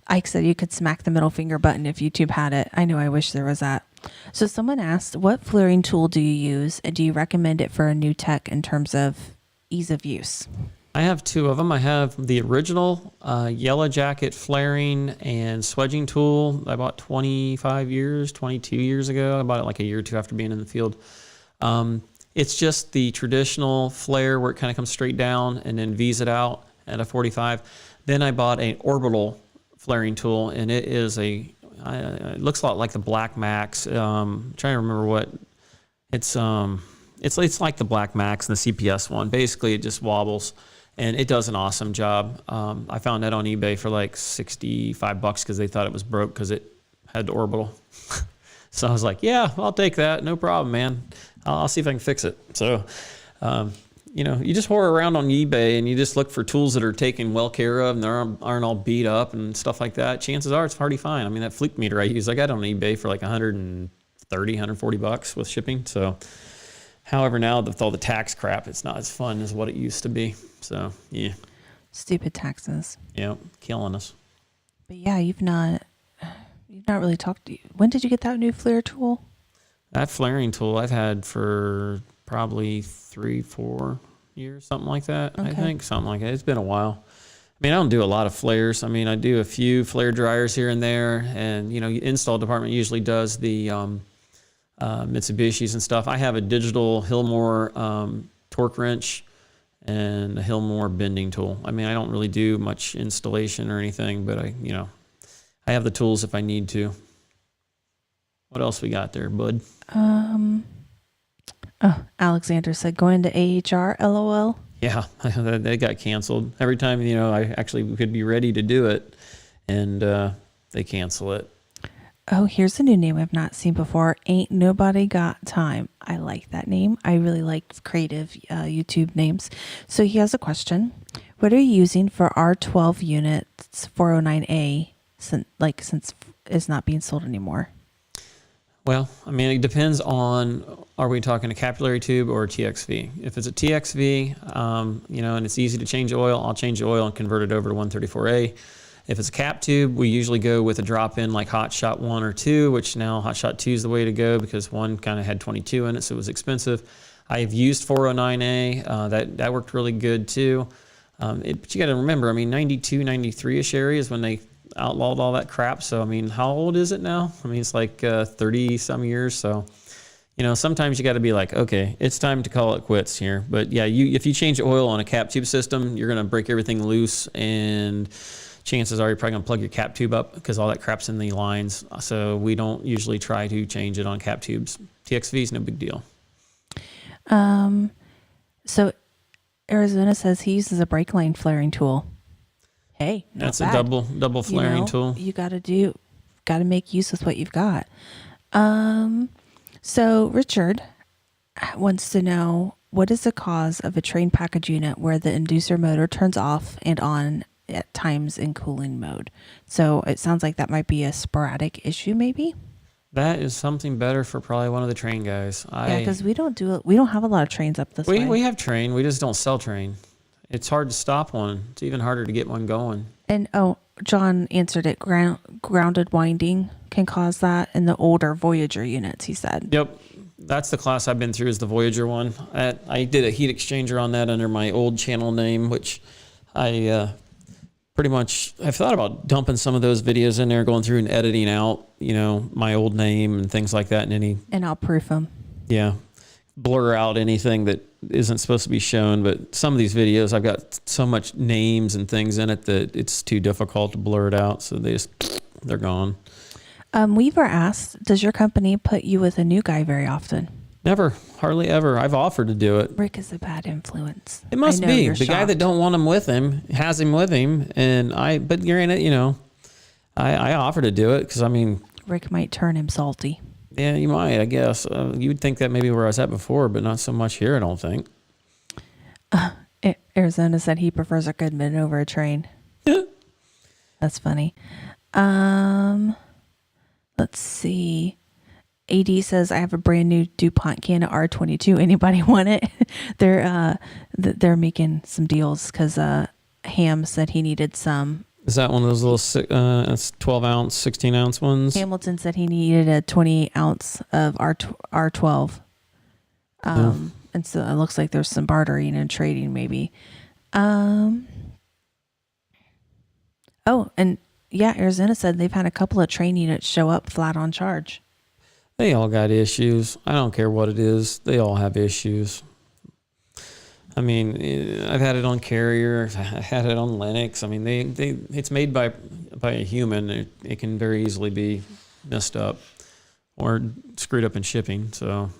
Speaker 6: Ike said you could smack the middle finger button if YouTube had it. I know, I wish there was that. So someone asked, what flaring tool do you use? And do you recommend it for a new tech in terms of ease of use?
Speaker 5: I have two of them. I have the original Yellow Jacket flaring and swedging tool I bought 22 years ago. I bought it like a year or two after being in the field. It's just the traditional flare where it kind of comes straight down and then V's it out at a 45. Then I bought an Orbital flaring tool, and it is it looks a lot like the Black Max. I'm trying to remember what it's like the Black Max and the CPS one. Basically, it just wobbles, and it does an awesome job. I found that on eBay for like $65 because they thought it was broke because it had the Orbital. So I was like, yeah, I'll take that. No problem, man. I'll see if I can fix it. So, you just whore around on eBay and you just look for tools that are taken well care of and they aren't all beat up and stuff like that. Chances are it's hardly fine. I mean, that fleet meter I use, I got it on eBay for like $140 with shipping. So, however, now with all the tax crap, it's not as fun as what it used to be. So, yeah.
Speaker 6: Stupid taxes.
Speaker 5: Yeah, killing us.
Speaker 6: But yeah, you've not really talked to you. When did you get that new flare tool?
Speaker 5: That flaring tool I've had for probably 3-4 years, something like that.
Speaker 6: Okay.
Speaker 5: I think something like that. It's been a while. I mean, I don't do a lot of flares. I mean, I do a few flare dryers here and there, and install department usually does the Mitsubishis and stuff. I have a digital Hillmore torque wrench and a Hillmore bending tool. I mean, I don't really do much installation or anything, but I have the tools if I need to. What else we got there, bud?
Speaker 6: Alexander said going to AHR, LOL.
Speaker 5: Yeah, they got canceled. Every time, I actually could be ready to do it, and they cancel it.
Speaker 6: Oh, here's a new name I've not seen before. Ain't Nobody Got Time. I like that name. I really like creative YouTube names. So he has a question. What are you using for R12 units 409A since it's not being sold anymore?
Speaker 5: Well, I mean, it depends on, are we talking a capillary tube or a TXV? If it's a TXV, and it's easy to change oil, I'll change the oil and convert it over to 134A. If it's a cap tube, we usually go with a drop-in like Hot Shot 1 or 2, which now Hot Shot 2 is the way to go because 1 kind of had 22 in it, so it was expensive. I've used 409A. That worked really good too. But you got to remember, I mean, 92, 93-ish areas when they outlawed all that crap. So, I mean, how old is it now? I mean, it's like 30-some years. So, sometimes you got to be like, okay, it's time to call it quits here. But yeah, if you change oil on a cap tube system, you're going to break everything loose, and chances are you're probably going to plug your cap tube up because all that crap's in the lines. So we don't usually try to change it on cap tubes. TXV is no big deal.
Speaker 6: So Arizona says he uses a brake line flaring tool. Hey,
Speaker 5: that's
Speaker 6: bad.
Speaker 5: a double flaring tool.
Speaker 6: You got to make use of what you've got. So Richard wants to know, what is the cause of a train package unit where the inducer motor turns off and on at times in cooling mode? So it sounds like that might be a sporadic issue, maybe.
Speaker 5: That is something better for probably one of the train guys.
Speaker 6: Yeah, because we don't have a lot of trains up this way.
Speaker 5: We have train. We just don't sell train. It's hard to stop one. It's even harder to get one going.
Speaker 6: And John answered it. Grounded winding can cause that in the older Voyager units, he said.
Speaker 5: Yep. That's the class I've been through is the Voyager one. I did a heat exchanger on that under my old channel name, which I pretty much, I've thought about dumping some of those videos in there, going through and editing out, my old name and things like that.
Speaker 6: And I'll proof them.
Speaker 5: Yeah. Blur out anything that isn't supposed to be shown. But some of these videos, I've got so much names and things in it that it's too difficult to blur it out. So they're gone.
Speaker 6: Weaver asked, does your company put you with a new guy very often?
Speaker 5: Never, hardly ever. I've offered to do it.
Speaker 6: Rick is a bad influence.
Speaker 5: It must be the guy that don't want him with him has him with him, but you're in it. I offer to do it because
Speaker 6: Rick might turn him salty.
Speaker 5: Yeah, you might. I guess you would think that maybe where I was at before, but not so much here. I don't think.
Speaker 6: Arizona said he prefers a good minute over a train. That's funny. Let's see. AD says, I have a brand new DuPont can of R22. Anybody want it? They're making some deals because Ham said he needed some.
Speaker 5: Is that one of those little 12 ounce, 16 ounce ones?
Speaker 6: Hamilton said he needed a 20 ounce of R12. And so it looks like there's some bartering and trading maybe. Arizona said they've had a couple of train units show up flat on charge.
Speaker 5: They all got issues. I don't care what it is. They all have issues. I've had it on Carrier. I had it on Linux. It's made by a human. It can very easily be messed up or screwed up in shipping. So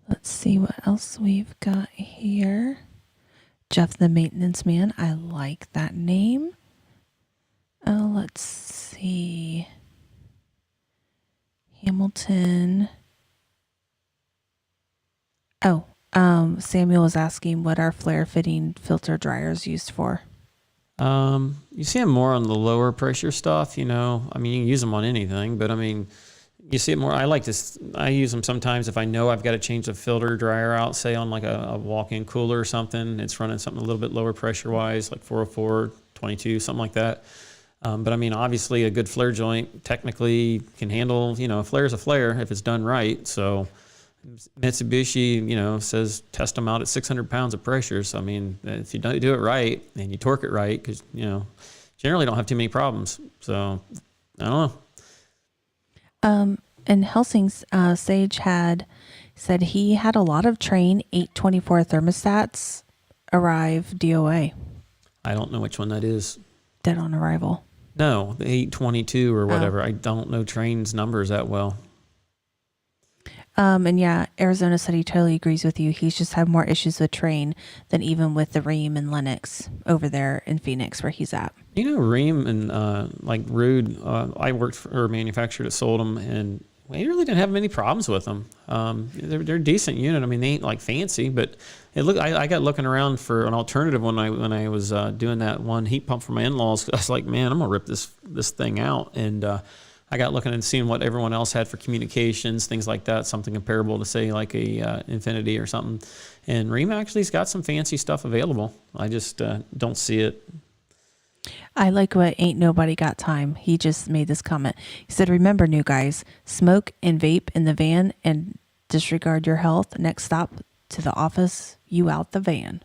Speaker 6: let's see what else we've got here. Jeff the Maintenance Man. I like that name. Let's see. Hamilton. Samuel is asking what are flare fitting filter dryers used for.
Speaker 5: You see them more on the lower pressure stuff, you can use them on anything, but you see it more. I use them sometimes if I know I've got to change the filter dryer out, say on like a walk-in cooler or something. It's running something a little bit lower pressure wise, like 404, 22, something like that. But obviously a good flare joint technically can handle, a flare is a flare if it's done right. So Mitsubishi, says test them out at 600 pounds of pressure. So, if you don't do it right and you torque it right, because, generally don't have too many problems. So, I don't know.
Speaker 6: And Helsing's Sage said he had a lot of Train 824 thermostats arrive DOA.
Speaker 5: I don't know which one that is.
Speaker 6: Dead on arrival.
Speaker 5: No, the 822 or whatever. I don't know Train's numbers that well.
Speaker 6: Arizona said he totally agrees with you. He's just had more issues with Train than even with the Ream and Lennox over there in Phoenix where he's at. Ream
Speaker 5: and Rude, I worked for a manufacturer that sold them, and we really didn't have many problems with them. They're a decent unit. They ain't fancy, but I got looking around for an alternative when I was doing that one heat pump for my in-laws. I was like, man, I'm gonna rip this thing out, and I got looking and seeing what everyone else had for communications, things like that, something comparable to say like a Infinity or something. And Ream actually's got some fancy stuff available. I just don't see it.
Speaker 6: I like what Ain't Nobody Got Time. He just made this comment. He said, remember, new guys, smoke and vape in the van and disregard your health. Next stop to the office, you out the van.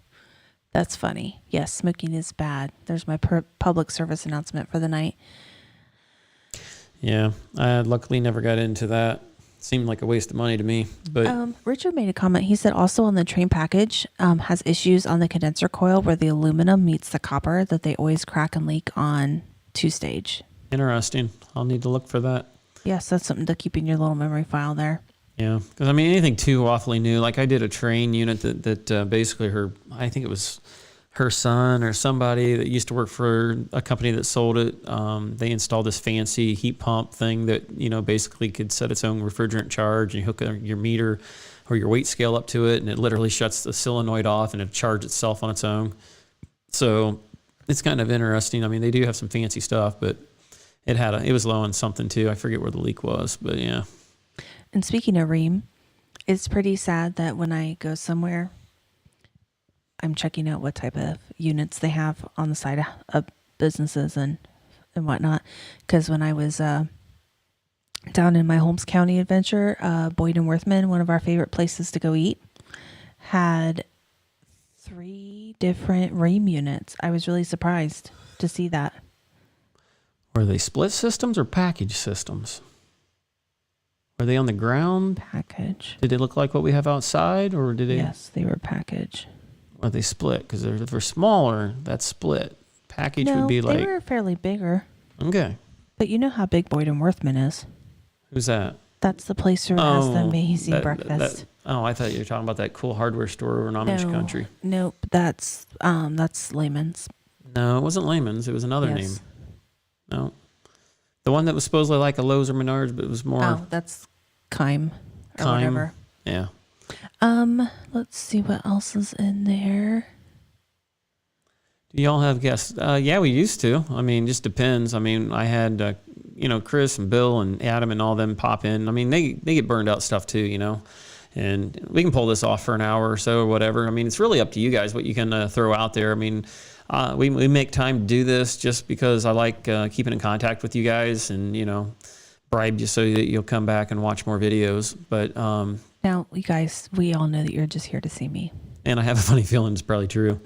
Speaker 6: That's funny. Yes, smoking is bad. There's my public service announcement for the night.
Speaker 5: Yeah, I luckily never got into that. Seemed like a waste of money to me. But
Speaker 6: Richard made a comment. He said also on the Train package has issues on the condenser coil where the aluminum meets the copper that they always crack and leak on two-stage.
Speaker 5: Interesting. I'll need to look for that.
Speaker 6: Yes, that's something to keep in your little memory file there.
Speaker 5: Yeah, because anything too awfully new. Like I did a Train unit that basically I think it was her son or somebody that used to work for a company that sold it. They installed this fancy heat pump thing that, basically could set its own refrigerant charge, and you hook your meter or your weight scale up to it, and it literally shuts the solenoid off and it charges itself on its own. So it's kind of interesting. They do have some fancy stuff, but it was low on something too. I forget where the leak was, but yeah.
Speaker 6: And speaking of Ream, it's pretty sad that when I go somewhere, I'm checking out what type of units they have on the side of businesses and whatnot. Because when I was down in my Holmes County adventure, Boyd and Worthman, one of our favorite places to go eat, had 3 different ream units. I was really surprised to see that.
Speaker 5: Were they split systems or package systems? Were they on the ground?
Speaker 6: Package.
Speaker 5: Did they look like what we have outside, or did they?
Speaker 6: Yes, they were package.
Speaker 5: Are they split? Because if they're smaller, that's split. Package would be like.
Speaker 6: They were fairly bigger.
Speaker 5: Okay.
Speaker 6: But you know how big Boyd and Worthman is.
Speaker 5: Who's that?
Speaker 6: That's the place who has the amazing breakfast.
Speaker 5: I thought you were talking about that cool hardware store over in Amish country.
Speaker 6: Nope, that's Layman's.
Speaker 5: No, it wasn't Layman's. It was another name.
Speaker 6: Yes.
Speaker 5: No. The one that was supposedly like a Lowe's or Menards, but it was more.
Speaker 6: Oh, that's Keim or whatever.
Speaker 5: Yeah.
Speaker 6: Let's see what else is in there.
Speaker 5: Do y'all have guests? Yeah, we used to. I mean, just depends. I mean, I had, Chris and Bill and Adam and all them pop in. I mean, they get burned out stuff too, and we can pull this off for an hour or so or whatever. I mean, it's really up to you guys what you can throw out there. I mean, we make time to do this just because I like keeping in contact with you guys and, bribe you so that you'll come back and watch more videos. But
Speaker 6: now, you guys, we all know that you're just here to see me.
Speaker 5: And I have a funny feeling it's probably true.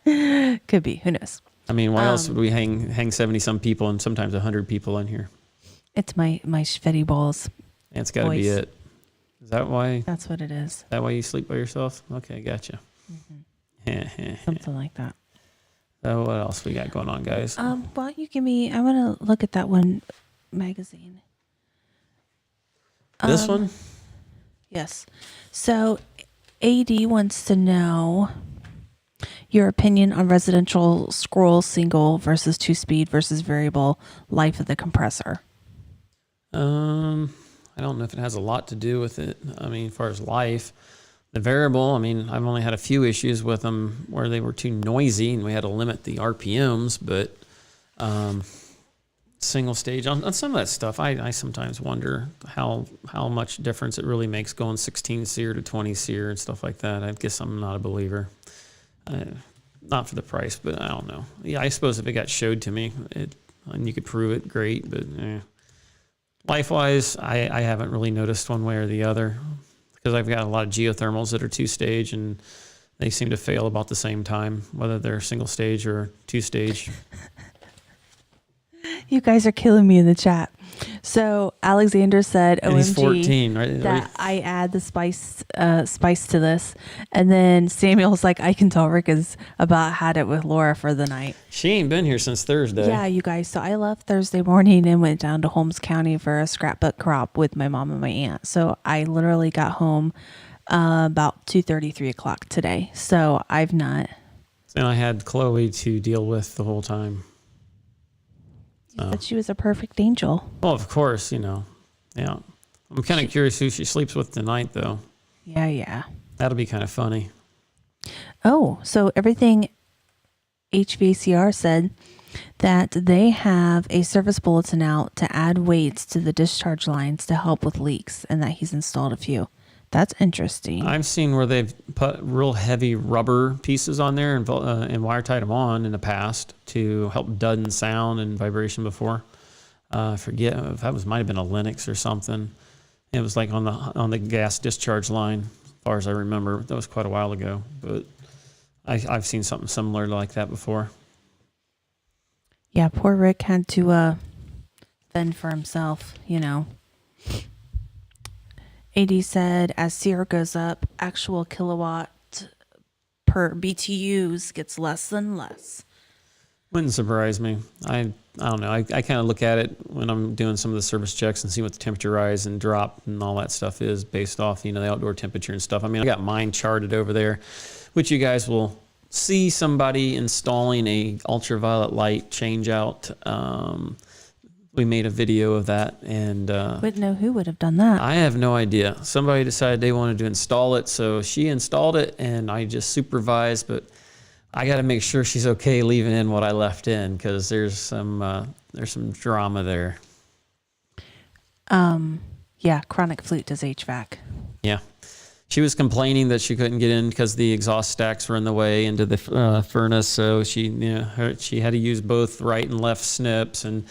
Speaker 6: Could be. Who knows?
Speaker 5: I mean, why else would we hang 70-some people and sometimes 100 people in here?
Speaker 6: It's my sweaty balls.
Speaker 5: That's got to be it. Is that why?
Speaker 6: That's what it is.
Speaker 5: Is that why you sleep by yourself? Okay, gotcha.
Speaker 6: Mm-hmm. Something like that.
Speaker 5: So what else we got going on, guys?
Speaker 6: Well, you give me. I want to look at that one magazine.
Speaker 5: This one?
Speaker 6: Yes. So, AD wants to know your opinion on residential scroll single versus 2-speed versus variable life of the compressor.
Speaker 5: I don't know if it has a lot to do with it. I mean, as far as life, the variable, I mean, I've only had a few issues with them where they were too noisy and we had to limit the RPMs, but single stage on some of that stuff, I sometimes wonder how much difference it really makes going 16 SEER to 20 SEER and stuff like that. I guess I'm not a believer. Not for the price, but I don't know. Yeah, I suppose if it got showed to me and you could prove it, great. But life-wise, I haven't really noticed one way or the other because I've got a lot of geothermals that are 2-stage and they seem to fail about the same time, whether they're single stage or 2-stage.
Speaker 6: You guys are killing me in the chat. So Alexander said,
Speaker 5: And
Speaker 6: "OMG,
Speaker 5: he's 14, right?
Speaker 6: that I add the spice to this." And then Samuel's like, "I can tell Rick has about had it with Laura for the night."
Speaker 5: She ain't been here since Thursday.
Speaker 6: Yeah, you guys. So I left Thursday morning and went down to Holmes County for a scrapbook crop with my mom and my aunt. So I literally got home about 2:30, 3 o'clock today. So I've not.
Speaker 5: And I had Chloe to deal with the whole time.
Speaker 6: But she was a perfect angel.
Speaker 5: Well, of course, Yeah. I'm kind of curious who she sleeps with tonight, though.
Speaker 6: Yeah.
Speaker 5: That'll be kind of funny.
Speaker 6: Oh, so everything HVACR said that they have a service bulletin out to add weights to the discharge lines to help with leaks and that he's installed a few. That's interesting.
Speaker 5: I've seen where they've put real heavy rubber pieces on there and wire tied them on in the past to help deaden sound and vibration before. I forget if that might have been a Linux or something. It was like on the gas discharge line, as far as I remember. That was quite a while ago, but I've seen something similar like that before.
Speaker 6: Yeah, poor Rick had to fend for himself, AD said, as SEER goes up, actual kilowatt per BTUs gets less and less.
Speaker 5: Wouldn't surprise me. I don't know. I kind of look at it when I'm doing some of the service checks and see what the temperature rise and drop and all that stuff is based off, the outdoor temperature and stuff. I mean, I got mine charted over there, which you guys will see somebody installing a ultraviolet light change out. We made a video of that, and
Speaker 6: Wouldn't know who would have done that.
Speaker 5: I have no idea. Somebody decided they wanted to install it, so she installed it, and I just supervised. But I got to make sure she's okay leaving in what I left in because there's some drama there.
Speaker 6: Yeah, Chronic Flute does HVAC.
Speaker 5: Yeah, she was complaining that she couldn't get in because the exhaust stacks were in the way into the furnace, so she had to use both right and left snips and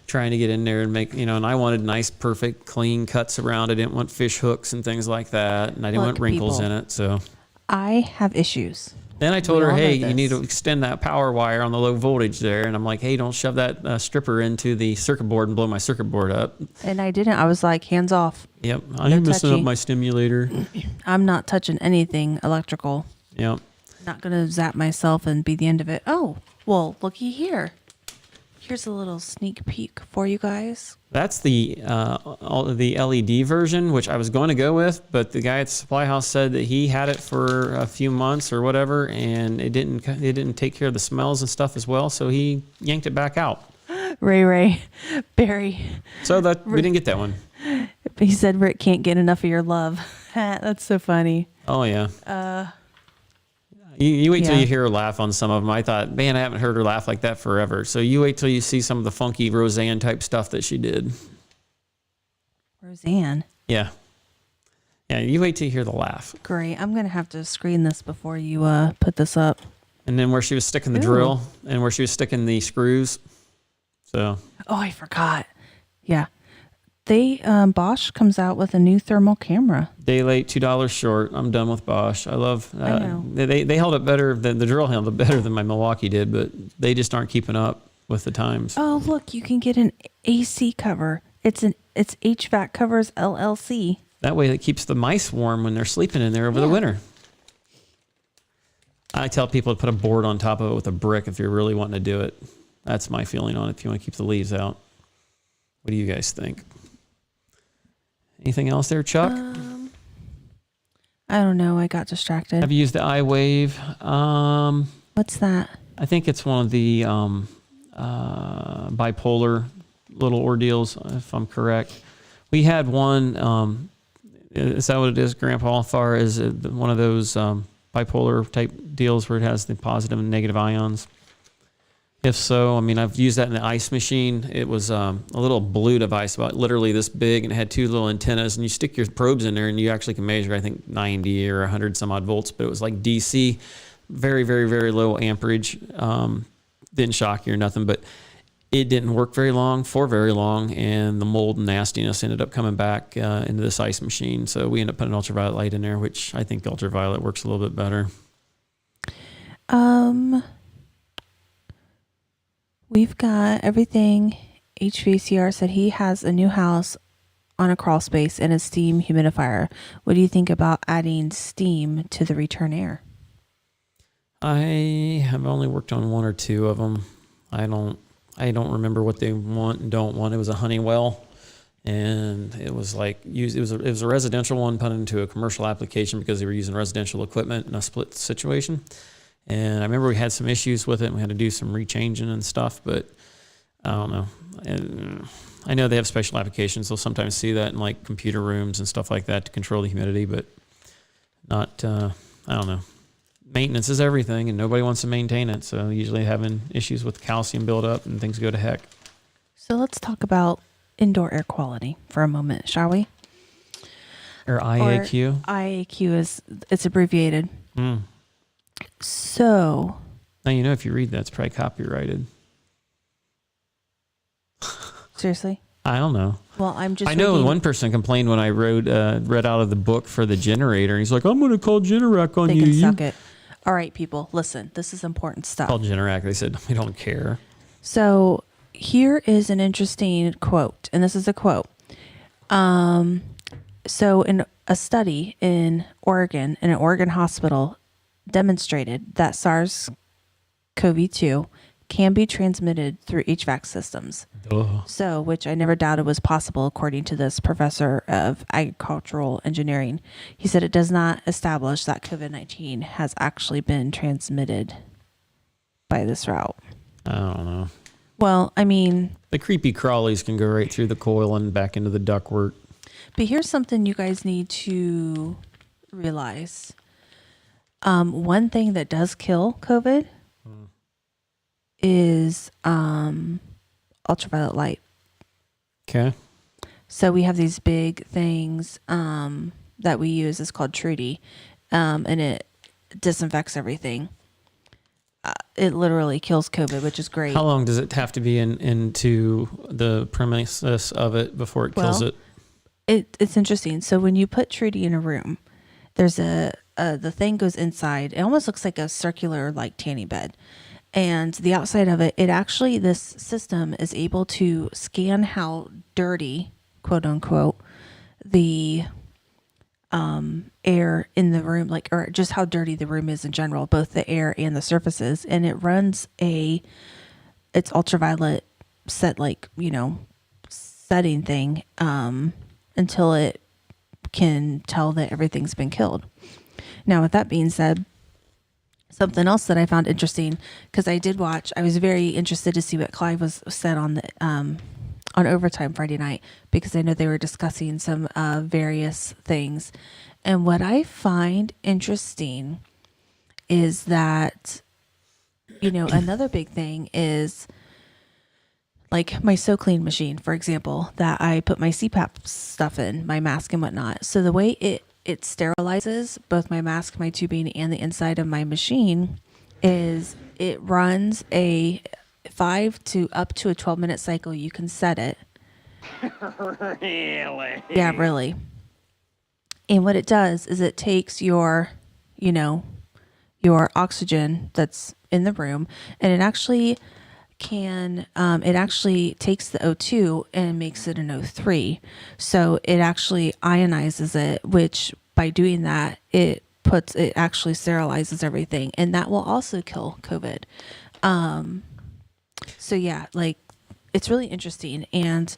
Speaker 5: trying to get in there and make, and I wanted nice, perfect, clean cuts around. I didn't want fish hooks and things like that. And I didn't want wrinkles in it. So
Speaker 6: I have issues.
Speaker 5: then I told her, hey,
Speaker 6: know
Speaker 5: you need
Speaker 6: this.
Speaker 5: to extend that power wire on the low voltage there. And I'm like, hey, don't shove that stripper into the circuit board and blow my circuit board up.
Speaker 6: And I didn't. I was like, hands off.
Speaker 5: Yep. I'm messing up
Speaker 6: touchy.
Speaker 5: my stimulator.
Speaker 6: I'm not touching anything electrical.
Speaker 5: Yep.
Speaker 6: Not going to zap myself and be the end of it. Oh, well, looky here. Here's a little sneak peek for you guys.
Speaker 5: That's the LED version, which I was going to go with, but the guy at the supply house said that he had it for a few months or whatever, and it didn't take care of the smells and stuff as well, so he yanked it back out.
Speaker 6: Ray, Barry.
Speaker 5: So that we didn't get that one.
Speaker 6: He said Rick can't get enough of your love. That's so funny.
Speaker 5: Oh yeah. You wait till
Speaker 6: Yeah.
Speaker 5: you hear her laugh on some of them. I thought, man, I haven't heard her laugh like that forever. So you wait till you see some of the funky Roseanne type stuff that she did.
Speaker 6: Roseanne.
Speaker 5: Yeah. Yeah, you wait till you hear the laugh.
Speaker 6: Great. I'm going to have to screen this before you put this up.
Speaker 5: And then where she was sticking the drill and where she was sticking the screws. So.
Speaker 6: Oh, I forgot. Yeah. They Bosch comes out with a new thermal camera.
Speaker 5: Day late, $2 short. I'm done with Bosch. I love.
Speaker 6: I know.
Speaker 5: They held up better than the drill held up better than my Milwaukee did, but they just aren't keeping up with the times.
Speaker 6: Oh, look, you can get an AC cover. It's HVAC Covers LLC.
Speaker 5: That way, it keeps the mice warm when they're sleeping in there over the winter. I tell people to put a board on top of it with a brick if you're really wanting to do it. That's my feeling on it. If you want to keep the leaves out, what do you guys think? Anything else there, Chuck?
Speaker 6: I don't know. I got distracted.
Speaker 5: Have you used the iWave?
Speaker 6: What's that?
Speaker 5: I think it's one of the bipolar little ordeals, if I'm correct. We had one. Is that what it is, Grandpa? As far as one of those bipolar type deals where it has the positive and negative ions? If so, I mean, I've used that in the ice machine. It was a little blue device, about literally this big, and it had two little antennas, and you stick your probes in there, and you actually can measure, I think, 90 or 100 some odd volts, but it was like DC, very, very, very low amperage. Didn't shock you or nothing, but it didn't work very long, and the mold and nastiness ended up coming back into this ice machine. So we ended up putting ultraviolet light in there, which I think ultraviolet works a little bit better.
Speaker 6: We've got everything. HVACR said he has a new house on a crawl space and a steam humidifier. What do you think about adding steam to the return air?
Speaker 5: I have only worked on one or two of them. I don't remember what they want and don't want. It was a Honeywell, and it was like it was a residential one put into a commercial application because they were using residential equipment in a split situation. And I remember we had some issues with it, and we had to do some rechanging and stuff, but I don't know. And I know they have special applications. They'll sometimes see that in like computer rooms and stuff like that to control the humidity, but not, I don't know. Maintenance is everything, and nobody wants to maintain it. So usually having issues with calcium buildup and things go to heck.
Speaker 6: So let's talk about indoor air quality for a moment, shall we?
Speaker 5: Or IAQ.
Speaker 6: Or IAQ it's abbreviated.
Speaker 5: Mm.
Speaker 6: So.
Speaker 5: Now, if you read that, it's probably copyrighted.
Speaker 6: Seriously?
Speaker 5: I don't know.
Speaker 6: Well, I
Speaker 5: know one person complained when I read out of the book for the generator, and he's like, I'm going to call Generac on
Speaker 6: they
Speaker 5: you.
Speaker 6: They can suck it. All right, people, listen. This is important stuff.
Speaker 5: Called Generac. They said, we don't care.
Speaker 6: So here is an interesting quote, and this is a quote. So in a study in Oregon, in an Oregon hospital, demonstrated that SARS-CoV-2 can be transmitted through HVAC systems.
Speaker 5: Duh.
Speaker 6: So, which I never doubted was possible, according to this professor of agricultural engineering. He said it does not establish that COVID-19 has actually been transmitted by this route.
Speaker 5: I don't know.
Speaker 6: Well, I mean,
Speaker 5: the creepy crawlies can go right through the coil and back into the ductwork.
Speaker 6: But here's something you guys need to realize. One thing that does kill COVID is ultraviolet light.
Speaker 5: Okay.
Speaker 6: So we have these big things that we use. It's called Trudy, and it disinfects everything. it literally kills COVID, which is great.
Speaker 5: How long does it have to be into the premises of it before it kills it?
Speaker 6: It's interesting. So when you put Trudy in a room, there's the thing goes inside. It almost looks like a circular like tanning bed. And the outside of it, this system is able to scan how dirty, quote unquote, the air in the room, or just how dirty the room is in general, both the air and the surfaces. And it runs it's ultraviolet setting thing, until it can tell that everything's been killed. Now, with that being said, something else that I found interesting, because I was very interested to see what Clive was said on Overtime Friday night, because I know they were discussing some various things. And what I find interesting is that, another big thing is like my So Clean machine, for example, that I put my CPAP stuff in, my mask and whatnot. So the way it sterilizes both my mask, my tubing, and the inside of my machine is it runs a 5 to up to a 12-minute cycle. You can set it.
Speaker 3: Really?
Speaker 6: Yeah, really. And what it does is it takes your oxygen that's in the room, and it actually takes the O2 and makes it an O3. So it actually ionizes it, which by doing that, it actually sterilizes everything, and that will also kill COVID. So yeah, it's really interesting. And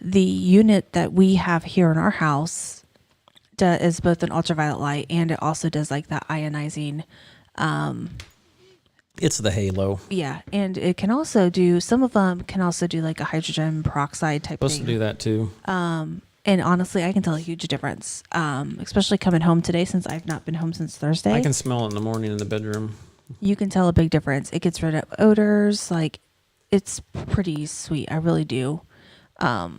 Speaker 6: the unit that we have here in our house is both an ultraviolet light, and it also does that ionizing,
Speaker 5: It's the halo.
Speaker 6: yeah, and it can also do, some of them can also do a hydrogen peroxide type
Speaker 5: Supposed
Speaker 6: thing.
Speaker 5: to do that too.
Speaker 6: And honestly, I can tell a huge difference, especially coming home today since I've not been home since Thursday.
Speaker 5: I can smell it in the morning in the bedroom.
Speaker 6: You can tell a big difference. It gets rid of odors. It's pretty sweet. I really do. I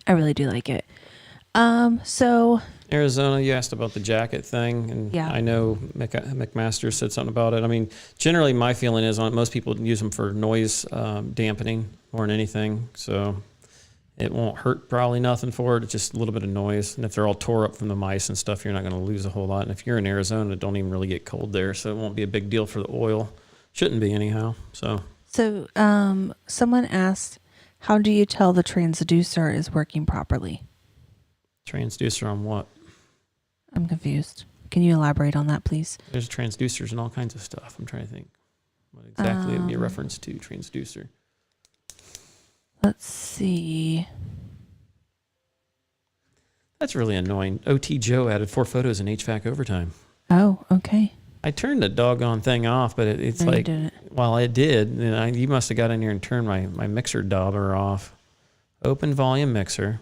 Speaker 6: really do like it. So
Speaker 5: Arizona, you asked about the jacket thing, and
Speaker 6: Yeah.
Speaker 5: I know McMaster said something about it. I mean, generally my feeling is most people use them for noise dampening more than anything, so it won't hurt probably nothing for it. It's just a little bit of noise, and if they're all tore up from the mice and stuff, you're not going to lose a whole lot. And if you're in Arizona, it don't even really get cold there, so it won't be a big deal for the oil. Shouldn't be anyhow. So
Speaker 6: someone asked, how do you tell the transducer is working properly?
Speaker 5: transducer on what?
Speaker 6: I'm confused. Can you elaborate on that, please?
Speaker 5: There's transducers and all kinds of stuff. I'm trying to think what exactly it would be a reference to transducer.
Speaker 6: Let's see.
Speaker 5: That's really annoying. OT Joe added 4 photos in HVAC overtime.
Speaker 6: Oh, okay.
Speaker 5: I turned the doggone thing off, but it's
Speaker 6: No, you
Speaker 5: like,
Speaker 6: didn't.
Speaker 5: well, I did. And you must have got in here and turned my mixer dauber off. Open volume mixer.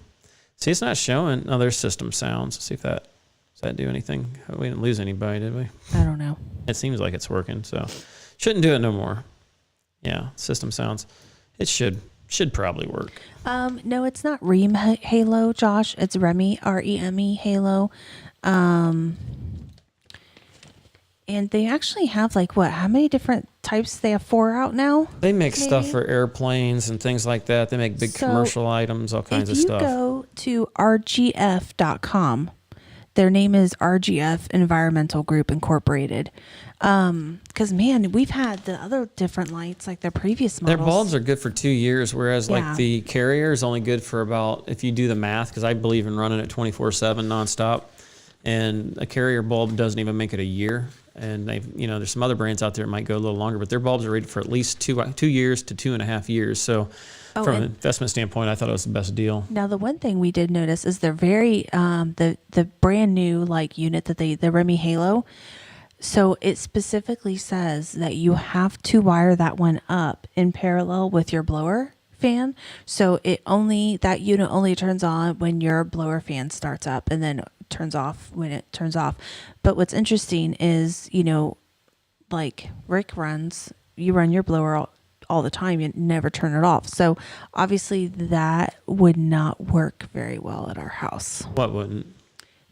Speaker 5: See, it's not showing. Oh, there's system sounds. See if does that do anything? We didn't lose anybody, did we?
Speaker 6: I don't know.
Speaker 5: It seems like it's working, so shouldn't do it no more. Yeah, system sounds. It should probably work.
Speaker 6: No, it's not Ream Halo, Josh. It's Remy, REME Halo. And they actually have how many different types? They have 4 out now?
Speaker 5: They make stuff
Speaker 6: Maybe?
Speaker 5: for airplanes and things like that. They make big
Speaker 6: So,
Speaker 5: commercial items, all kinds of stuff.
Speaker 6: If you go to rgf.com, their name is RGF Environmental Group Incorporated. Because, man, we've had the other different lights, like their previous models.
Speaker 5: Their bulbs are good for 2 years, whereas
Speaker 6: Yeah.
Speaker 5: the carrier is only good for about, if you do the math, because I believe in running it 24/7 nonstop, and a carrier bulb doesn't even make it a year. And there's some other brands out there that might go a little longer, but their bulbs are rated for at least 2 years to 2.5 years. So from an investment standpoint, I thought it was the best deal.
Speaker 6: Now, the one thing we did notice is they're very, the brand new unit that the Remy Halo. So it specifically says that you have to wire that one up in parallel with your blower fan. So that unit only turns on when your blower fan starts up, and then turns off when it turns off. But what's interesting is, Rick you run your blower all the time, you never turn it off. So obviously that would not work very well at our house.
Speaker 5: What wouldn't?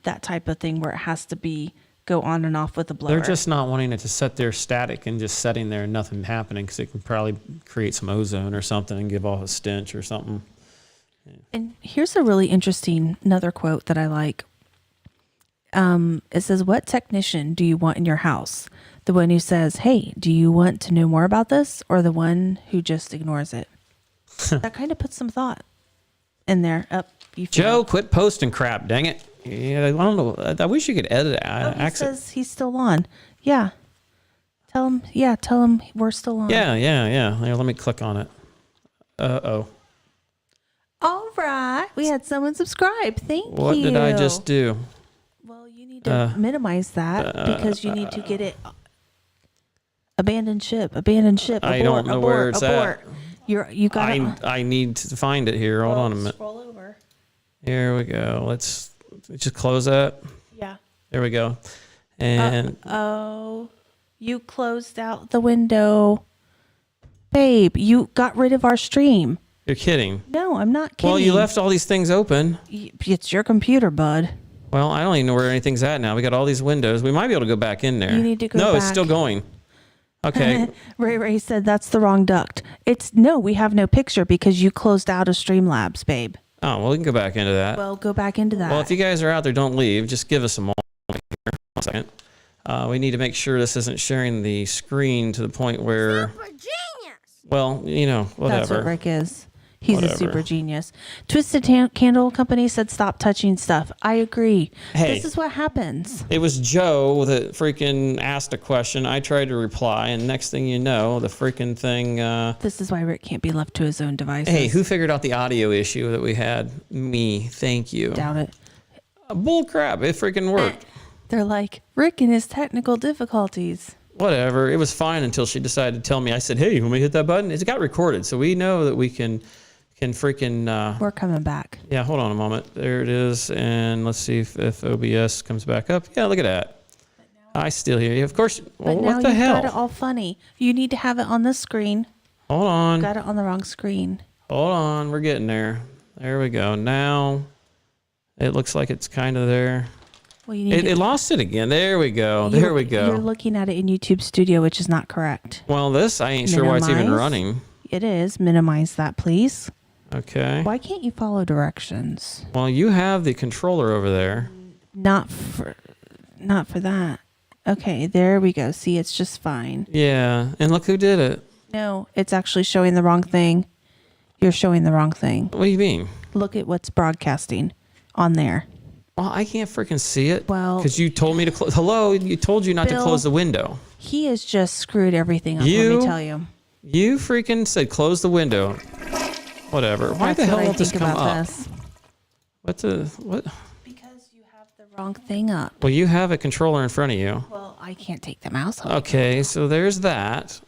Speaker 6: That type of thing where it has to be go on and off with the blower.
Speaker 5: They're just not wanting it to sit there static and just sitting there and nothing happening because it can probably create some ozone or something and give off a stench or something.
Speaker 6: And here's a really interesting another quote that I like. It says, "What technician do you want in your house? The one who says, 'Hey, do you want to know more about this?' or the one who just ignores it?" That kind of puts some thought in there.
Speaker 5: Joe, quit posting crap, dang it. Yeah, I don't know. I wish you could edit it.
Speaker 6: He says he's still on. Yeah. Tell him we're still on.
Speaker 5: Yeah. Here, let me click on it. Uh-oh.
Speaker 6: All right. We had someone subscribe. Thank you.
Speaker 5: What did I just do?
Speaker 6: Well, you need to minimize that because you need to get it. Abandoned ship. Abort,
Speaker 5: I don't know where it's
Speaker 6: at. You got it.
Speaker 5: I need to find it here. Hold on a minute.
Speaker 6: Scroll over.
Speaker 5: Here we go. Let's just close that.
Speaker 6: Yeah.
Speaker 5: There we go. And
Speaker 6: you closed out the window. Babe, you got rid of our stream.
Speaker 5: You're kidding.
Speaker 6: No, I'm not kidding.
Speaker 5: Well, you left all these things open.
Speaker 6: It's your computer, bud.
Speaker 5: Well, I don't even know where anything's at now. We got all these windows. We might be able to go back in there.
Speaker 6: You need to go
Speaker 5: No,
Speaker 6: back.
Speaker 5: it's still going. Okay.
Speaker 6: Ray said that's the wrong duct. We have no picture because you closed out of Streamlabs, babe.
Speaker 5: Oh, well, we can go back into that.
Speaker 6: Well, go back into that.
Speaker 5: Well, if you guys are out there, don't leave. Just give us a moment here. 1 second. We need to make sure this isn't sharing the screen to the point where...
Speaker 3: Super genius!
Speaker 5: Well, whatever.
Speaker 6: That's what Rick is. He's
Speaker 5: Whatever.
Speaker 6: a super genius. Twisted Candle Company said stop touching stuff. I agree.
Speaker 5: Hey.
Speaker 6: This is what happens.
Speaker 5: It was Joe that freaking asked a question. I tried to reply, and next thing you know, the freaking thing...
Speaker 6: This is why Rick can't be left to his own devices.
Speaker 5: Hey, who figured out the audio issue that we had? Me. Thank you.
Speaker 6: Doubt it.
Speaker 5: Bull crap. It freaking worked.
Speaker 6: They're like, Rick and his technical difficulties.
Speaker 5: Whatever. It was fine until she decided to tell me. I said, hey, when we hit that button, it got recorded. So we know that we can freaking...
Speaker 6: We're coming back.
Speaker 5: Yeah, hold on a moment. There it is. And let's see if OBS comes back up. Yeah, look at that. I still hear you. Of course. Well, what the hell?
Speaker 6: But now you've got it all funny. You need to have it on this screen.
Speaker 5: Hold on.
Speaker 6: Got it on the wrong screen.
Speaker 5: Hold on. We're getting there. There we go. Now it looks like it's kind of there.
Speaker 6: Well, you need
Speaker 5: It lost it again. There we go. There we go.
Speaker 6: You're looking at it in YouTube Studio, which is not correct.
Speaker 5: Well, this, I ain't sure why it's even
Speaker 6: Minimize.
Speaker 5: running.
Speaker 6: It is. Minimize that, please.
Speaker 5: Okay.
Speaker 6: Why can't you follow directions?
Speaker 5: Well, you have the controller over there.
Speaker 6: Not for that. Okay, there we go. See, it's just fine.
Speaker 5: Yeah. And look who did it.
Speaker 6: No, it's actually showing the wrong thing. You're showing the wrong thing.
Speaker 5: What do you mean?
Speaker 6: Look at what's broadcasting on there.
Speaker 5: Well, I can't freaking see it.
Speaker 6: Well,
Speaker 5: because you told me to close. Hello, you told you not to
Speaker 6: Bill,
Speaker 5: close the window.
Speaker 6: He has just screwed everything up. Let me tell you.
Speaker 5: You freaking said close the window. Whatever. Why
Speaker 6: That's
Speaker 5: the hell
Speaker 6: what I
Speaker 5: won't this
Speaker 6: think
Speaker 5: come
Speaker 6: about
Speaker 5: up?
Speaker 6: this.
Speaker 5: What?
Speaker 6: Because you have the wrong thing up.
Speaker 5: Well, you have a controller in front of you.
Speaker 6: Well, I can't take the mouse off.
Speaker 5: Okay, so there's that.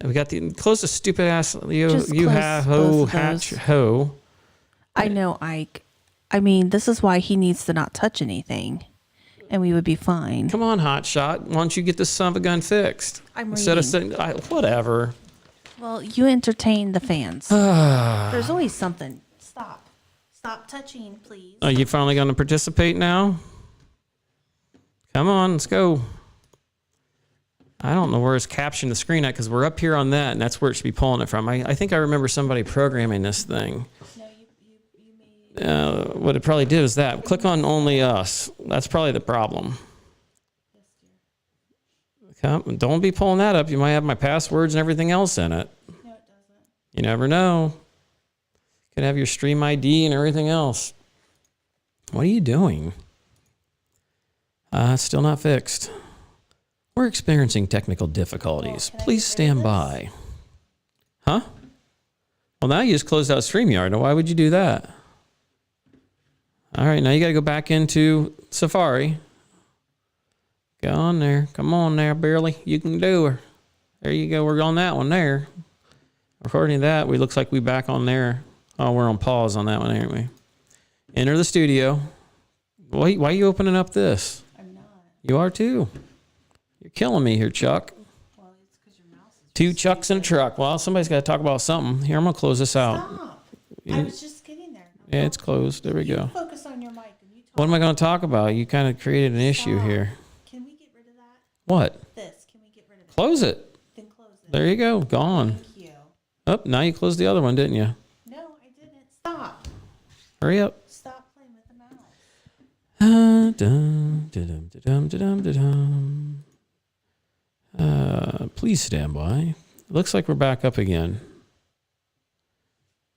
Speaker 5: And we got the close the stupid ass.
Speaker 6: Just
Speaker 5: You
Speaker 6: close
Speaker 5: have
Speaker 6: both
Speaker 5: ho
Speaker 6: of
Speaker 5: hatch
Speaker 6: those.
Speaker 5: ho.
Speaker 6: I know, Ike. I mean, this is why he needs to not touch anything, and we would be fine.
Speaker 5: Come on, hot shot. Why don't you get this son of a gun fixed?
Speaker 6: I'm
Speaker 5: Instead of
Speaker 6: reading.
Speaker 5: saying whatever.
Speaker 6: Well, you entertain the fans. There's always something. Stop touching, please.
Speaker 5: Are you finally going to participate now? Come on, let's go. I don't know where it's captioning the screen at because we're up here on that, and that's where it should be pulling it from. I think I remember somebody programming this thing. What it probably did is that. Click on only us. That's probably the problem. Okay, don't be pulling that up. You might have my passwords and everything else in it. No, it doesn't. You never know. You could have your stream ID and everything else. What are you doing? It's still not fixed. We're experiencing technical difficulties. Please stand by. Huh? Well, now you just closed out StreamYard. Now, why would you do that? All right, now you got to go back into Safari. Go on there. Come on there, Barely. You can do her. There you go. We're on that one there. According to that, we looks like we back on there. Oh, we're on pause on that one, aren't we? Enter the studio. Why are you opening up this? I'm not. You are too. You're killing me here, Chuck. Well, it's because your mouse is two Chucks in a truck. Well, somebody's got to talk about something. Here, I'm going to close this out.
Speaker 6: Stop. I was just getting there.
Speaker 5: Yeah, it's closed. There we go.
Speaker 6: Focus on your mic. And you talk.
Speaker 5: What am I going to talk about? You kind of created an issue here.
Speaker 6: Can
Speaker 5: What?
Speaker 6: This. Can we get rid of it?
Speaker 5: Close it.
Speaker 6: Then close it.
Speaker 5: There you go. Gone.
Speaker 6: Thank you.
Speaker 5: Oh, now you closed the other one, didn't you?
Speaker 6: No, I didn't. Stop.
Speaker 5: Hurry up.
Speaker 6: Stop playing with the mouse.
Speaker 5: Please stand by. It looks like we're back up again.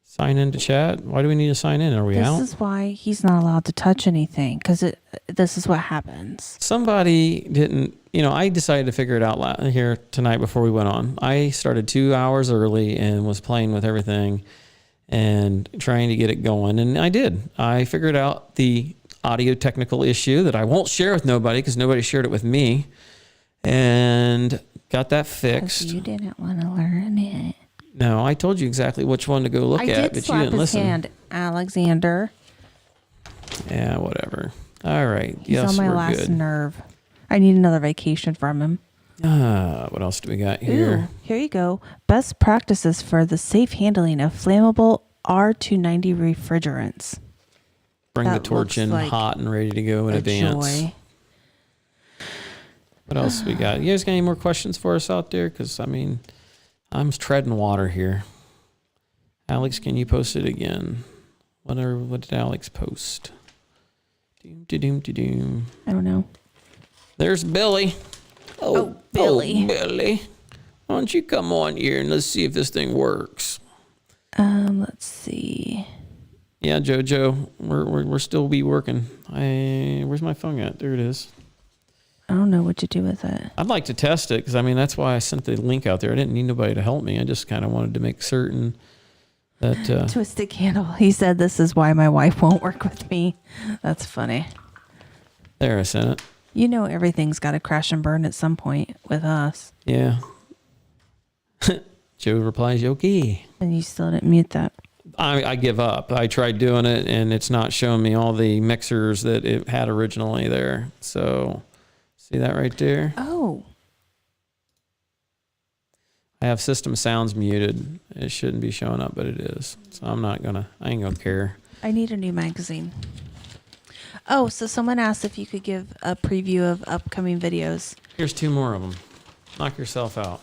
Speaker 5: Sign into chat. Why do we need to sign in? Are we out?
Speaker 6: This is why he's not allowed to touch anything, because this is what happens.
Speaker 5: Somebody didn't, I decided to figure it out here tonight before we went on. I started 2 hours early and was playing with everything and trying to get it going. And I did. I figured out the audio technical issue that I won't share with nobody because nobody shared it with me, and got that fixed.
Speaker 6: You didn't want to learn it.
Speaker 5: No, I told you exactly which one to go look at, but you didn't listen.
Speaker 6: Hand, Alexander.
Speaker 5: Yeah, whatever. All right.
Speaker 6: He's on my last nerve. I need another vacation from him.
Speaker 5: What else do we got here?
Speaker 6: Ooh, here you go. Best practices for the safe handling of flammable R290 refrigerants.
Speaker 5: Bring the
Speaker 6: That
Speaker 5: torch in
Speaker 6: looks like
Speaker 5: hot and ready to go in advance.
Speaker 6: Joy.
Speaker 5: What else we got? You guys got any more questions for us out there? Because, I'm treading water here. Alex, can you post it again? What did Alex post? Doom.
Speaker 6: I don't know.
Speaker 5: There's Billy.
Speaker 6: Oh, Billy.
Speaker 5: Oh, Billy. Why don't you come on here and let's see if this thing works.
Speaker 6: Let's see.
Speaker 5: Yeah, JoJo, we're still working. Where's my phone at? There it is.
Speaker 6: I don't know what to do with it.
Speaker 5: I'd like to test it because that's why I sent the link out there. I didn't need nobody to help me. I just kind of wanted to make certain that.
Speaker 6: Twisted candle. He said this is why my wife won't work with me. That's funny.
Speaker 5: There, I sent it.
Speaker 6: Everything's got to crash and burn at some point with us.
Speaker 5: Yeah. Joe replies, "Okay."
Speaker 6: And you still didn't mute that.
Speaker 5: I give up. I tried doing it, and it's not showing me all the mixers that it had originally there. So. See that right there?
Speaker 6: Oh.
Speaker 5: I have system sounds muted. It shouldn't be showing up, but it is. So I ain't gonna care.
Speaker 6: I need a new magazine. Oh, so someone asked if you could give a preview of upcoming videos.
Speaker 5: Here's 2 more of them. Knock yourself out.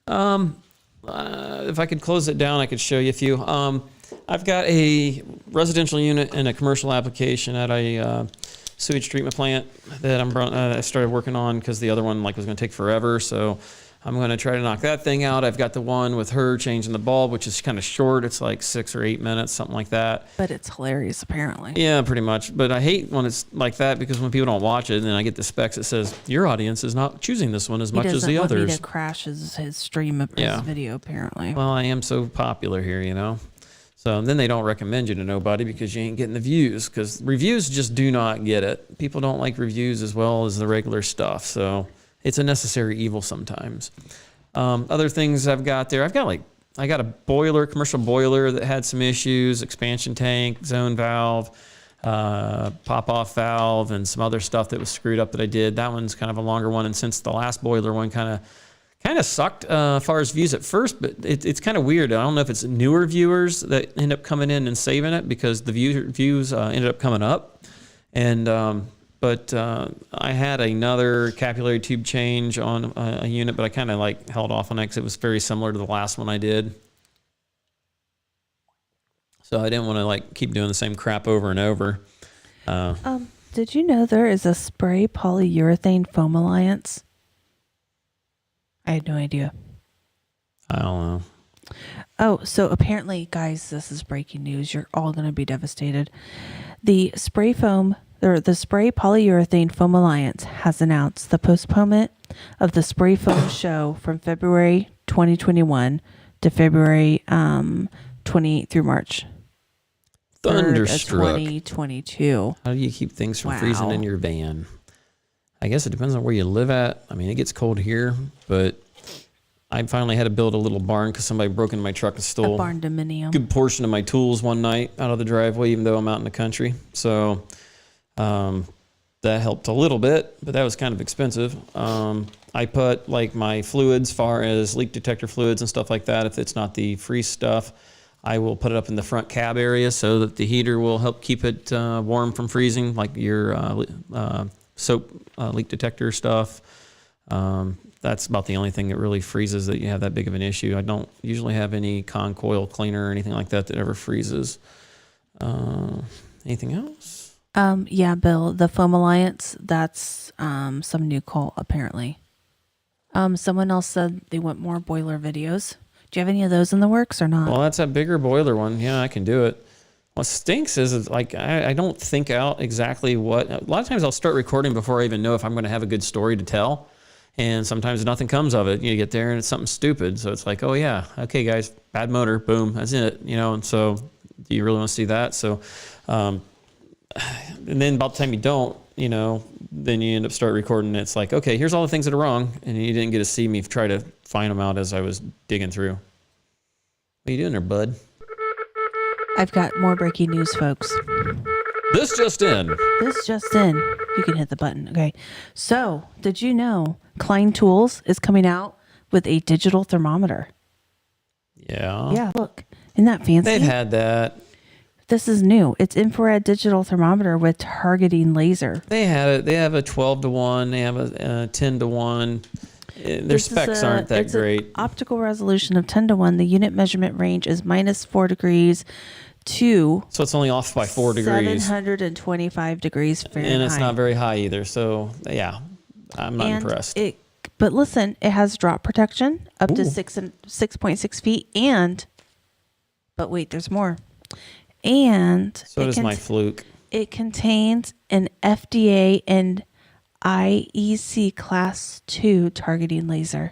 Speaker 5: If I could close it down, I could show you a few. I've got a residential unit and a commercial application at a sewage treatment plant that I started working on because the other one was going to take forever. So I'm going to try to knock that thing out. I've got the one with her changing the bulb, which is kind of short. It's like 6 or 8 minutes, something like that.
Speaker 6: But it's hilarious, apparently.
Speaker 5: Yeah, pretty much. But I hate when it's like that because when people don't watch it, and then I get the specs that says your audience is not choosing this one as much as the others.
Speaker 6: He doesn't want me to crash his stream of his video, apparently.
Speaker 5: Well, I am so popular here, So then they don't recommend you to nobody because you ain't getting the views, because reviews just do not get it. People don't like reviews as well as the regular stuff. So it's a necessary evil sometimes. Other things I've got there, I got a boiler, commercial boiler that had some issues, expansion tank, zone valve, pop-off valve, and some other stuff that was screwed up that I did. That one's kind of a longer one. And since the last boiler one kind of sucked as far as views at first, but it's kind of weird. I don't know if it's newer viewers that end up coming in and saving it because the views ended up coming up. And but I had another capillary tube change on a unit, but I kind of held off on it because it was very similar to the last one I did. So I didn't want to keep doing the same crap over and over.
Speaker 6: Did you know there is a spray polyurethane foam alliance? I had no idea.
Speaker 5: I don't know.
Speaker 6: Oh, so apparently, guys, this is breaking news. You're all going to be devastated. The spray polyurethane foam alliance has announced the postponement of the spray foam show from February 2021 to February 20 through March.
Speaker 5: Thunderstruck.
Speaker 6: 2022.
Speaker 5: How do you keep things from freezing in your van? I guess it depends on where you live at. I mean, it gets cold here, but I finally had to build a little barn because somebody broke into my truck and stole
Speaker 6: a barn dominium.
Speaker 5: A good portion of my tools one night out of the driveway, even though I'm out in the country. So that helped a little bit, but that was kind of expensive. I put my fluids, far as leak detector fluids and stuff like that, if it's not the freeze stuff, I will put it up in the front cab area so that the heater will help keep it warm from freezing, like your soap leak detector stuff. That's about the only thing that really freezes that you have that big of an issue. I don't usually have any con coil cleaner or anything like that ever freezes. Anything else?
Speaker 6: Yeah, Bill, the Foam Alliance, that's some new call apparently. Someone else said they want more boiler videos. Do you have any of those in the works or not?
Speaker 5: Well, that's a bigger boiler one. Yeah, I can do it. What stinks is like I don't think out exactly what. A lot of times I'll start recording before I even know if I'm going to have a good story to tell. And sometimes nothing comes of it. You get there and it's something stupid. So it's like, oh yeah, okay guys, bad motor, boom, that's it. And so do you really want to see that? So, and then about the time you don't, then you end up start recording. And it's like, okay, here's all the things that are wrong. And you didn't get to see me try to find them out as I was digging through. What are you doing there, bud?
Speaker 6: I've got more breaking news, folks.
Speaker 5: This just in.
Speaker 6: You can hit the button. Okay. So, did you know Klein Tools is coming out with a digital thermometer?
Speaker 5: Yeah.
Speaker 6: Yeah, look. Isn't that fancy?
Speaker 5: They've had that.
Speaker 6: This is new. It's infrared digital thermometer with targeting laser.
Speaker 5: They had it. They have a 12-to-1. They have a 10-to-1. Their specs aren't that great.
Speaker 6: An optical resolution of 10-to-1. The unit measurement range is -4 degrees to...
Speaker 5: So it's only off by 4 degrees.
Speaker 6: 725 degrees Fahrenheit.
Speaker 5: And it's not very high either. So, yeah, I'm not impressed.
Speaker 6: But listen, it has drop protection up to 6.6 feet. But wait, there's more. And
Speaker 5: so does my Fluke.
Speaker 6: It contains an FDA and IEC Class 2 targeting laser.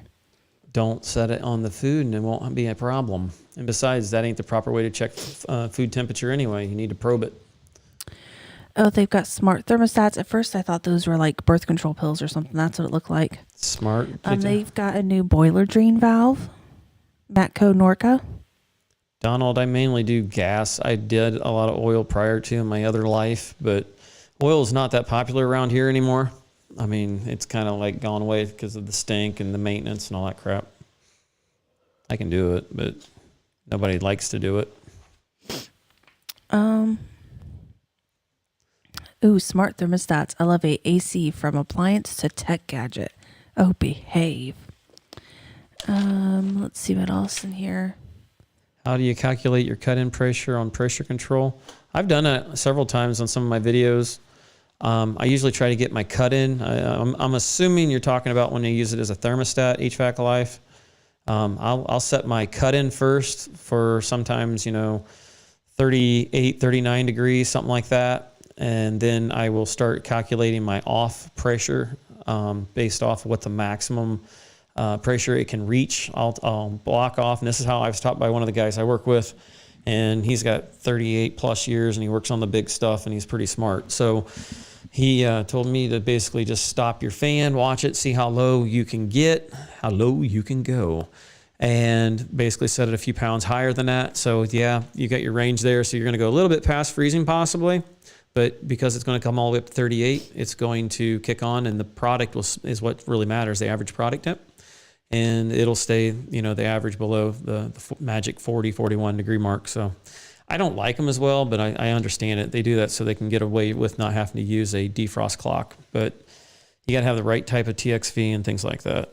Speaker 5: Don't set it on the food and it won't be a problem. And besides, that ain't the proper way to check food temperature anyway. You need to probe it.
Speaker 6: Oh, they've got smart thermostats. At first, I thought those were like birth control pills or something. That's what it looked like.
Speaker 5: Smart.
Speaker 6: They've got a new boiler drain valve. Matco Norca.
Speaker 5: Donald, I mainly do gas. I did a lot of oil prior to in my other life, but oil is not that popular around here anymore. I mean, it's kind of like gone away because of the stink and the maintenance and all that crap. I can do it, but nobody likes to do it.
Speaker 6: Smart thermostats. Elevate AC from appliance to tech gadget. Oh, behave. Let's see what else in here.
Speaker 5: How do you calculate your cut-in pressure on pressure control? I've done it several times on some of my videos. I usually try to get my cut-in. I'm assuming you're talking about when you use it as a thermostat, HVAC Life. I'll set my cut-in first for sometimes, 38, 39 degrees, something like that. And then I will start calculating my off pressure based off what the maximum pressure it can reach. I'll block off, and this is how I was taught by one of the guys I work with, and he's got 38 plus years and he works on the big stuff and he's pretty smart. So he told me to basically just stop your fan, watch it, see how low you can get, how low you can go, and basically set it a few pounds higher than that. So yeah, you got your range there. So you're going to go a little bit past freezing possibly, but because it's going to come all the way up to 38, it's going to kick on, and the product is what really matters, the average product temp. And it'll stay, the average below the magic 40, 41 degree mark. So I don't like them as well, but I understand it. They do that so they can get away with not having to use a defrost clock. But you got to have the right type of TXV and things like that.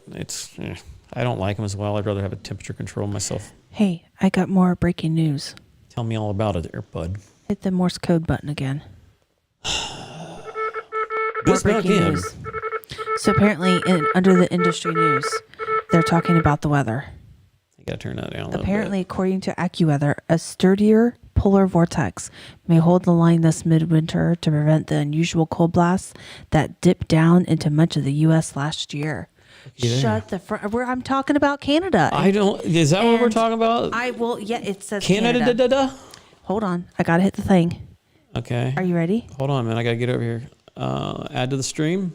Speaker 5: I don't like them as well. I'd rather have a temperature control myself.
Speaker 6: Hey, I got more breaking news.
Speaker 5: Tell me all about it there, bud.
Speaker 6: Hit the Morse code button again.
Speaker 5: This breaking news.
Speaker 6: So apparently, under the industry news, they're talking about the weather.
Speaker 5: You got to turn that down a little
Speaker 6: Apparently, according to AccuWeather, a sturdier polar vortex may hold the line this midwinter to prevent the unusual cold blasts that dipped down into much of the U.S. last year.
Speaker 5: Yeah.
Speaker 6: Shut the front. I'm talking about Canada.
Speaker 5: Is that what we're talking about?
Speaker 6: Yeah, it says
Speaker 5: Canada.
Speaker 6: Canada. Hold on. I got to hit the thing.
Speaker 5: Okay.
Speaker 6: Are you ready?
Speaker 5: Hold on, man. I got to get over here. Add to the stream.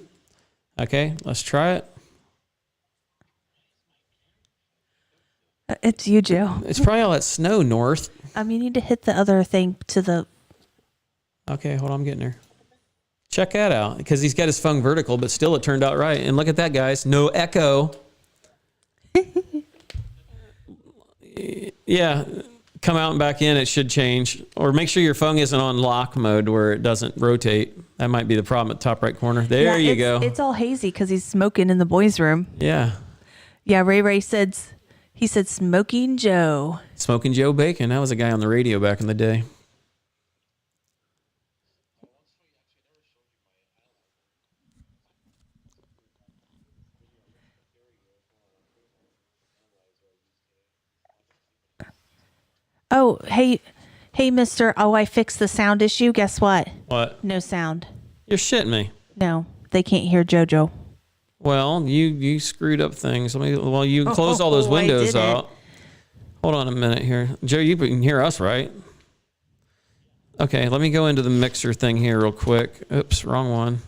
Speaker 5: Okay, let's try it.
Speaker 6: It's you, Joe.
Speaker 5: It's probably all that snow north.
Speaker 6: You need to hit the other thing to the...
Speaker 5: Okay, hold on. I'm getting there. Check that out. Because he's got his phone vertical, but still it turned out right. And look at that, guys. No echo. Yeah. come out and back in, it should change. Or make sure your phone isn't on lock mode where it doesn't rotate. That might be the problem at the top right corner. There you go.
Speaker 6: It's all hazy because he's smoking in the boys' room.
Speaker 5: Yeah.
Speaker 6: Yeah, Ray said, he said Smoking Joe.
Speaker 5: Smoking Joe Bacon. That was a guy on the radio back in the day.
Speaker 6: Oh, hey, mister. Oh, I fixed the sound issue. Guess what?
Speaker 5: What?
Speaker 6: No sound.
Speaker 5: You're shitting me.
Speaker 6: No, they can't hear JoJo.
Speaker 5: Well, you screwed up things. You closed all those windows out. Hold on a minute here. Joe, you can hear us, right? Okay, let me go into the mixer thing here real quick. Oops, wrong one.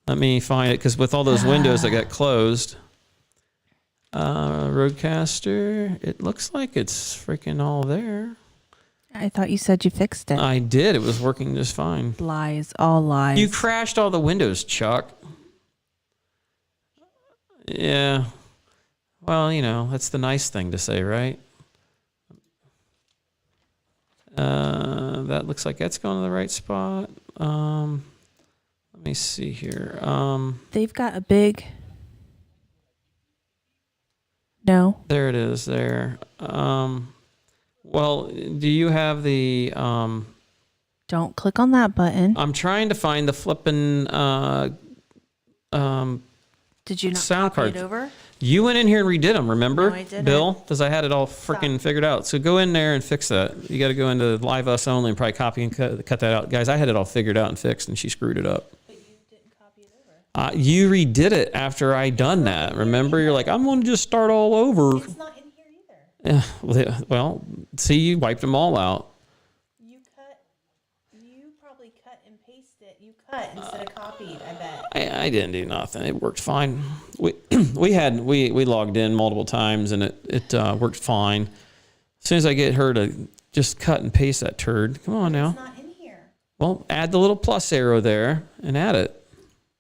Speaker 5: Let me find it, because with all those windows that got closed. Roadcaster, it looks like it's freaking all there.
Speaker 6: I thought you said you fixed it.
Speaker 5: I did. It was working just fine.
Speaker 6: Lies, all lies.
Speaker 5: You crashed all the windows, Chuck. Yeah. Well, that's the nice thing to say, right? That looks like that's going to the right spot. Let me see here.
Speaker 6: They've got a big... No.
Speaker 5: There it is there. Well, do you have the...
Speaker 6: Don't click on that button.
Speaker 5: I'm trying to find the flippin'
Speaker 6: Did you not
Speaker 5: sound
Speaker 6: copy
Speaker 5: card.
Speaker 6: it over?
Speaker 5: You went in here and redid them, remember?
Speaker 6: No, I didn't.
Speaker 5: Bill? Because I had it all freaking figured out. So go in there and fix that. You got to go into Live Us Only and probably copy and cut that out. Guys, I had it all figured out and fixed, and she screwed it up.
Speaker 6: But you didn't copy it over.
Speaker 5: You redid it after I done that. Remember? You're like, I'm going to just start all over.
Speaker 6: It's not in here either.
Speaker 5: Yeah. Well, see, you wiped them all out.
Speaker 6: You probably cut and pasted. You cut instead of copied, I bet.
Speaker 5: I didn't do nothing. It worked fine. We logged in multiple times and it worked fine. As soon as I get her to just cut and paste that turd, come on now.
Speaker 6: It's not in here.
Speaker 5: Well, add the little plus arrow there and add it.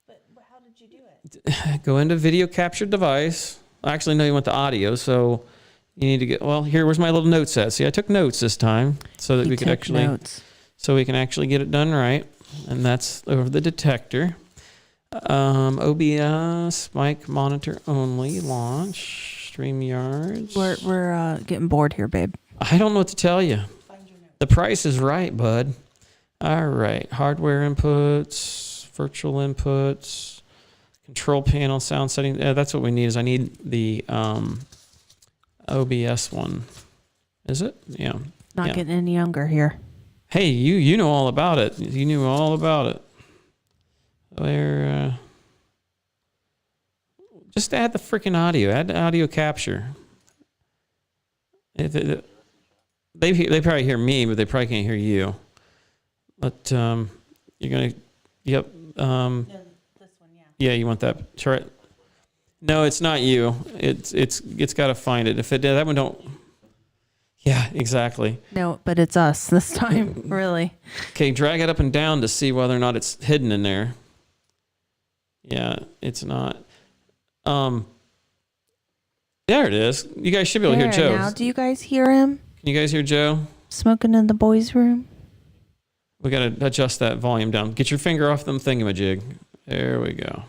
Speaker 6: But how did you do it?
Speaker 5: Go into video capture device. Actually, no, you want the audio, so you need to get. Well, where's my little note set? See, I took notes this time so that we could actually
Speaker 6: notes.
Speaker 5: So we can actually get it done right, and that's over the detector. OBS, mic monitor only, launch, StreamYards.
Speaker 6: We're getting bored here, babe.
Speaker 5: I don't know what to tell you. The price is right, bud. All right, hardware inputs, virtual inputs, control panel, sound setting. That's what we need. I need the OBS one. Is it? Yeah.
Speaker 6: Not getting any younger here.
Speaker 5: Hey, you know all about it. You knew all about it. Where? Just add the freaking audio. Add the audio capture. They probably hear me, but they probably can't hear you. But you're gonna. Yep.
Speaker 6: No, this one, yeah.
Speaker 5: Yeah, you want that? Try it. No, it's not you. It's got to find it. If it did, that one don't. Yeah, exactly.
Speaker 6: No, but it's us this time, really.
Speaker 5: Okay, drag it up and down to see whether or not it's hidden in there. Yeah, it's not. There it is. You guys should be able to hear Joe.
Speaker 6: Now, do you guys hear him?
Speaker 5: Can you guys hear Joe?
Speaker 6: Smoking in the boys' room?
Speaker 5: We got to adjust that volume down. Get your finger off them thingamajig. There we go.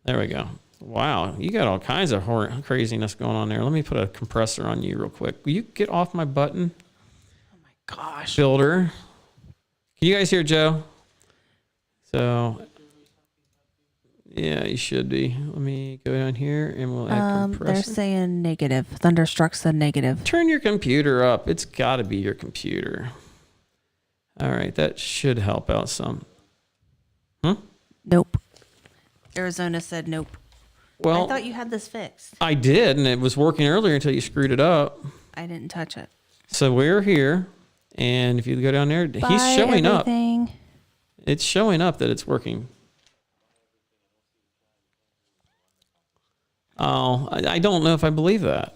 Speaker 5: There we go. Wow, you got all kinds of craziness going on there. Let me put a compressor on you real quick. Will you get off my button?
Speaker 6: Oh my gosh.
Speaker 5: Filter. Can you guys hear Joe? So, yeah, you should be. Let me go down here and we'll add compressor.
Speaker 6: They're saying negative. Thunderstruck said negative.
Speaker 5: Turn your computer up. It's got to be your computer. All right, that should help out some.
Speaker 6: Nope. Arizona said nope.
Speaker 5: Well,
Speaker 6: I thought you had this fixed.
Speaker 5: I did, and it was working earlier until you screwed it up.
Speaker 6: I didn't touch it.
Speaker 5: So we're here, and if you go down there, he's showing
Speaker 6: everything.
Speaker 5: up. It's showing up that it's working. Oh, I don't know if I believe that.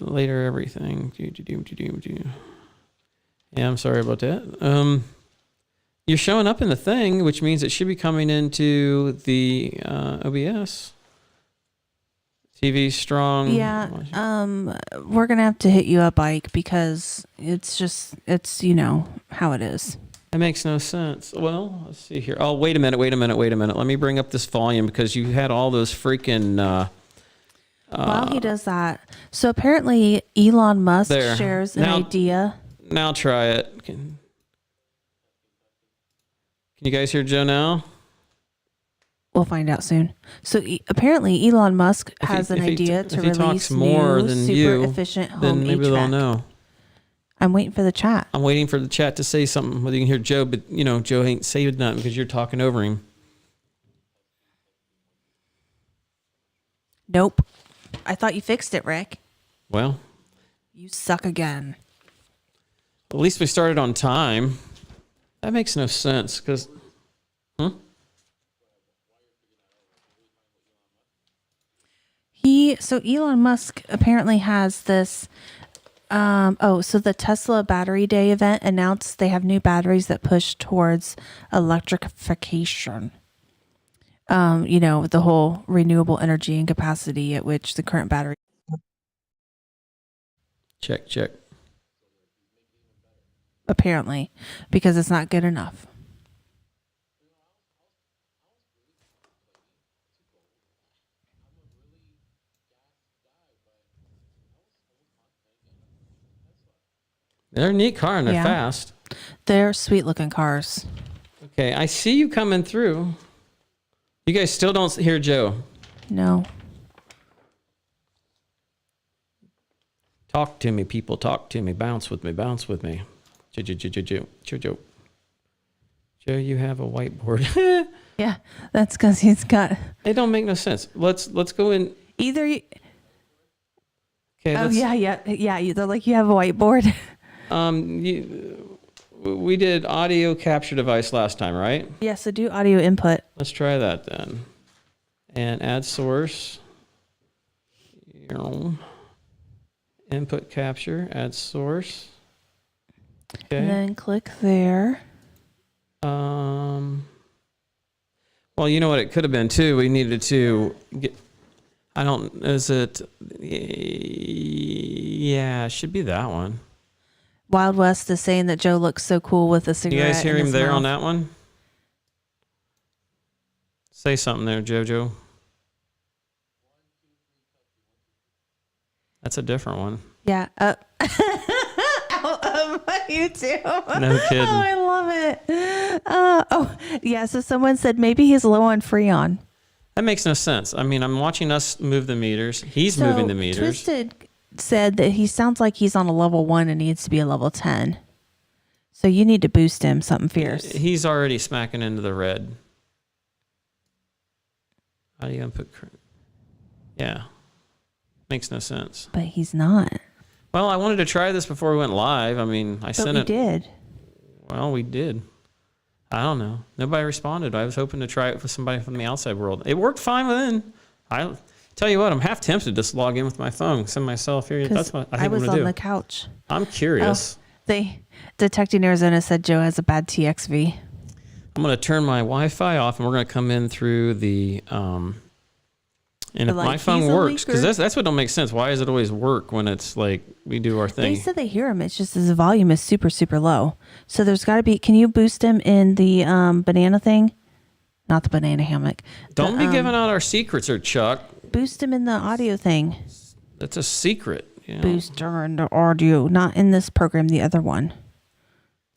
Speaker 5: Later, everything. Yeah, I'm sorry about that. You're showing up in the thing, which means it should be coming into the OBS. TV strong.
Speaker 6: Yeah. We're gonna have to hit you up, Ike, because it's how it is.
Speaker 5: That makes no sense. Well, let's see here. Oh, wait a minute. Let me bring up this volume because you had all those freaking.
Speaker 6: While he does that, so apparently Elon Musk shares an idea.
Speaker 5: Now try it. Can you guys hear Joe now?
Speaker 6: We'll find out soon. So apparently Elon Musk has an idea to release new super efficient home
Speaker 5: then maybe
Speaker 6: HVAC.
Speaker 5: they'll know.
Speaker 6: I'm waiting for the chat.
Speaker 5: I'm waiting for the chat to say something. Whether you can hear Joe, but Joe ain't saying nothing because you're talking over him.
Speaker 6: Nope. I thought you fixed it, Rick.
Speaker 5: Well,
Speaker 6: you suck again.
Speaker 5: At least we started on time. That makes no sense because.
Speaker 6: So Elon Musk apparently has this. So the Tesla Battery Day event announced they have new batteries that push towards electrification. With the whole renewable energy and capacity at which the current battery.
Speaker 5: Check.
Speaker 6: Apparently, because it's not good enough.
Speaker 5: They're a neat car and they're fast.
Speaker 6: They're sweet looking cars.
Speaker 5: Okay, I see you coming through. You guys still don't hear Joe?
Speaker 6: No.
Speaker 5: Talk to me, people. Talk to me. Bounce with me. Joe. Joe, you have a whiteboard.
Speaker 6: Yeah, that's because he's got.
Speaker 5: It don't make no sense. Let's go in.
Speaker 6: Either.
Speaker 5: Okay.
Speaker 6: Yeah. They're like, you have a whiteboard.
Speaker 5: We did audio capture device last time, right?
Speaker 6: Yeah, so do audio input.
Speaker 5: Let's try that then. And add source. Input capture, add source. Okay.
Speaker 6: And then click there.
Speaker 5: Well, you know what it could have been too? We needed to get, it should be that one.
Speaker 6: Wild West is saying that Joe looks so cool with a cigarette.
Speaker 5: You guys hear
Speaker 6: in
Speaker 5: him
Speaker 6: his
Speaker 5: there
Speaker 6: mouth.
Speaker 5: on that one? Say something there, Jojo. That's a different one.
Speaker 6: Yeah. You too.
Speaker 5: No kidding.
Speaker 6: Oh, I love it. So someone said maybe he's low on Freon.
Speaker 5: That makes no sense. I mean, I'm watching us move the meters. He's moving the meters.
Speaker 6: Twisted said that he sounds like he's on a level 1 and needs to be a level 10. So you need to boost him something fierce.
Speaker 5: He's already smacking into the red. How do you input? Yeah. Makes no sense.
Speaker 6: But he's not.
Speaker 5: Well, I wanted to try this before we went live. I mean,
Speaker 6: We did.
Speaker 5: Well, we did. I don't know. Nobody responded. I was hoping to try it with somebody from the outside world. It worked fine within. I tell you what, I'm half tempted to just log in with my phone, send myself here. That's what I think
Speaker 6: was
Speaker 5: I'm gonna do.
Speaker 6: on the couch.
Speaker 5: I'm curious.
Speaker 6: Detecting Arizona said Joe has a bad TXV.
Speaker 5: I'm going to turn my Wi-Fi off, and we're going to come in through the. And if my phone works, because that's what don't make sense. Why does it always work when it's like we do our thing?
Speaker 6: They said they hear him. It's just his volume is super, super low. So there's got to be. Can you boost him in the banana thing? Not the banana hammock.
Speaker 5: Don't be giving out our secrets, or Chuck.
Speaker 6: Boost him in the audio thing.
Speaker 5: That's a secret. You know?
Speaker 6: Booster in the audio, not in this program. The other one.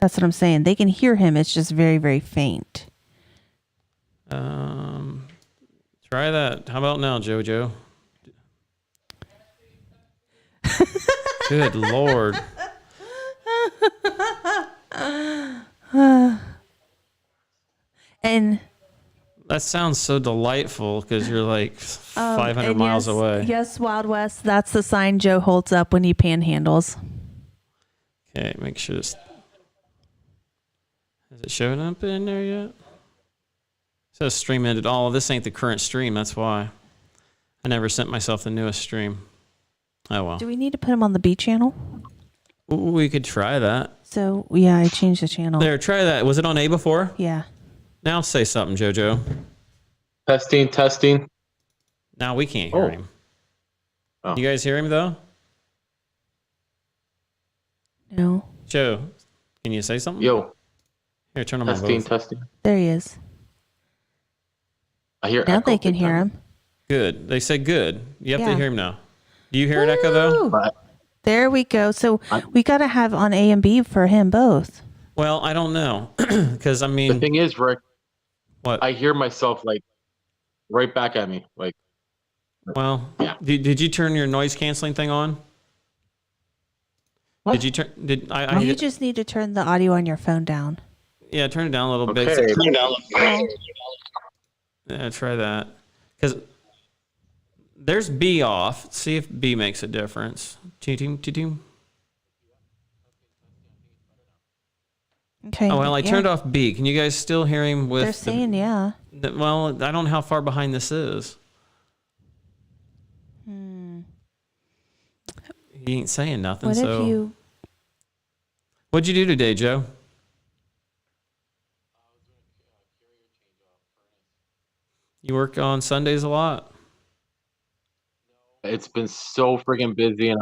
Speaker 6: That's what I'm saying. They can hear him. It's just very, very faint.
Speaker 5: Try that. How about now, JoJo? Good Lord.
Speaker 6: And
Speaker 5: that sounds so delightful because you're like 500 miles away.
Speaker 6: Yes, Wild West. That's the sign Joe holds up when he panhandles.
Speaker 5: Okay, make sure this. Has it shown up in there yet? It says stream ended. Oh, this ain't the current stream. That's why. I never sent myself the newest stream. Oh, well.
Speaker 6: Do we need to put him on the B channel?
Speaker 5: We could try that.
Speaker 6: So, yeah, I changed the channel.
Speaker 5: There, try that. Was it on A before?
Speaker 6: Yeah.
Speaker 5: Now say something, JoJo.
Speaker 3: Testing.
Speaker 5: Now we can't hear him.
Speaker 3: Oh.
Speaker 5: You guys hear him though?
Speaker 6: No.
Speaker 5: Joe, can you say something?
Speaker 3: Yo,
Speaker 5: Here, turn on my
Speaker 3: testing,
Speaker 5: both.
Speaker 3: testing.
Speaker 6: There he is.
Speaker 3: I hear
Speaker 6: Now
Speaker 3: echo
Speaker 6: they can
Speaker 3: big
Speaker 6: hear
Speaker 3: time.
Speaker 6: him.
Speaker 5: Good. They said good. Yep, they
Speaker 6: Yeah.
Speaker 5: hear him now. Do you hear an echo though?
Speaker 6: Woo!
Speaker 3: But
Speaker 6: There we go. So we got to have on A and B for him both.
Speaker 5: Well, I don't know. Because, I
Speaker 3: the
Speaker 5: mean,
Speaker 3: thing is, Rick,
Speaker 5: what?
Speaker 3: I hear myself like right back at me. Like,
Speaker 5: Well,
Speaker 3: Yeah.
Speaker 5: did you turn your noise canceling thing on?
Speaker 3: What?
Speaker 5: Did you turn? Did I?
Speaker 6: You just need to turn the audio on your phone down.
Speaker 5: Yeah, turn it down a little bit.
Speaker 3: okay.
Speaker 5: Yeah, try that. Because there's B off. See if B makes a difference. Chee-ting.
Speaker 6: Okay.
Speaker 5: Oh, well, I
Speaker 6: yeah.
Speaker 5: turned off B. Can you guys still hear him with
Speaker 6: They're saying, yeah.
Speaker 5: well, I don't know how far behind this is. He ain't saying nothing,
Speaker 6: What
Speaker 5: so.
Speaker 6: if you...
Speaker 5: What'd you do today, Joe? You work on Sundays a lot?
Speaker 3: It's been so freaking busy, and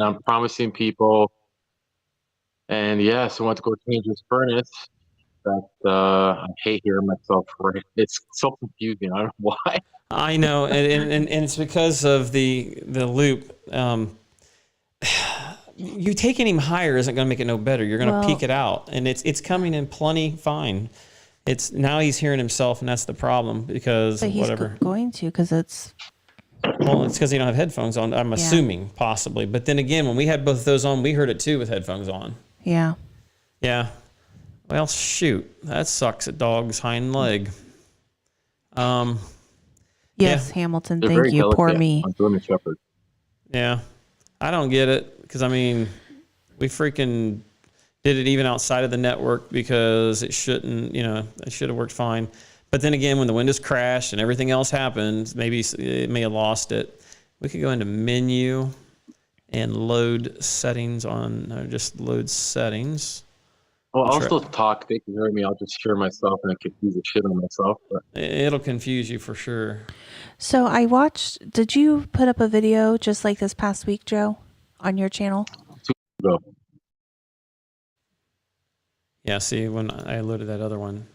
Speaker 3: I'm promising people. And yeah, so I went to go change this furnace. That I hate hearing myself. It's so confusing. I don't know why.
Speaker 5: I know, and it's because of the loop. You taking him higher isn't going to make it no better. You're going to peak it out, and it's coming in plenty fine. It's now he's hearing himself, and that's the problem because
Speaker 6: But he's
Speaker 5: whatever.
Speaker 6: going to, because it's...
Speaker 5: Well, it's because you don't have headphones on. I'm assuming possibly, but then again, when we had both of those on, we heard it too with headphones on.
Speaker 6: Yeah.
Speaker 5: Yeah. Well, shoot, that sucks at dog's hind leg.
Speaker 6: Yes, Hamilton,
Speaker 3: They're
Speaker 6: thank
Speaker 3: very
Speaker 6: you. Poor
Speaker 3: delicate
Speaker 6: me.
Speaker 3: on German Shepherd.
Speaker 5: Yeah, I don't get it because I mean, we freaking did it even outside of the network because it shouldn't. It should have worked fine. But then again, when the Windows crashed and everything else happened, maybe it may have lost it. We could go into menu and load settings just load settings.
Speaker 3: Well, I'll still talk. They can hear me. I'll just hear myself and I confuse the shit on myself. But
Speaker 5: It'll confuse you for sure.
Speaker 6: So I watched... Did you put up a video just like this past week, Joe, on your channel?
Speaker 3: go.
Speaker 5: Yeah, see, when I loaded that other one.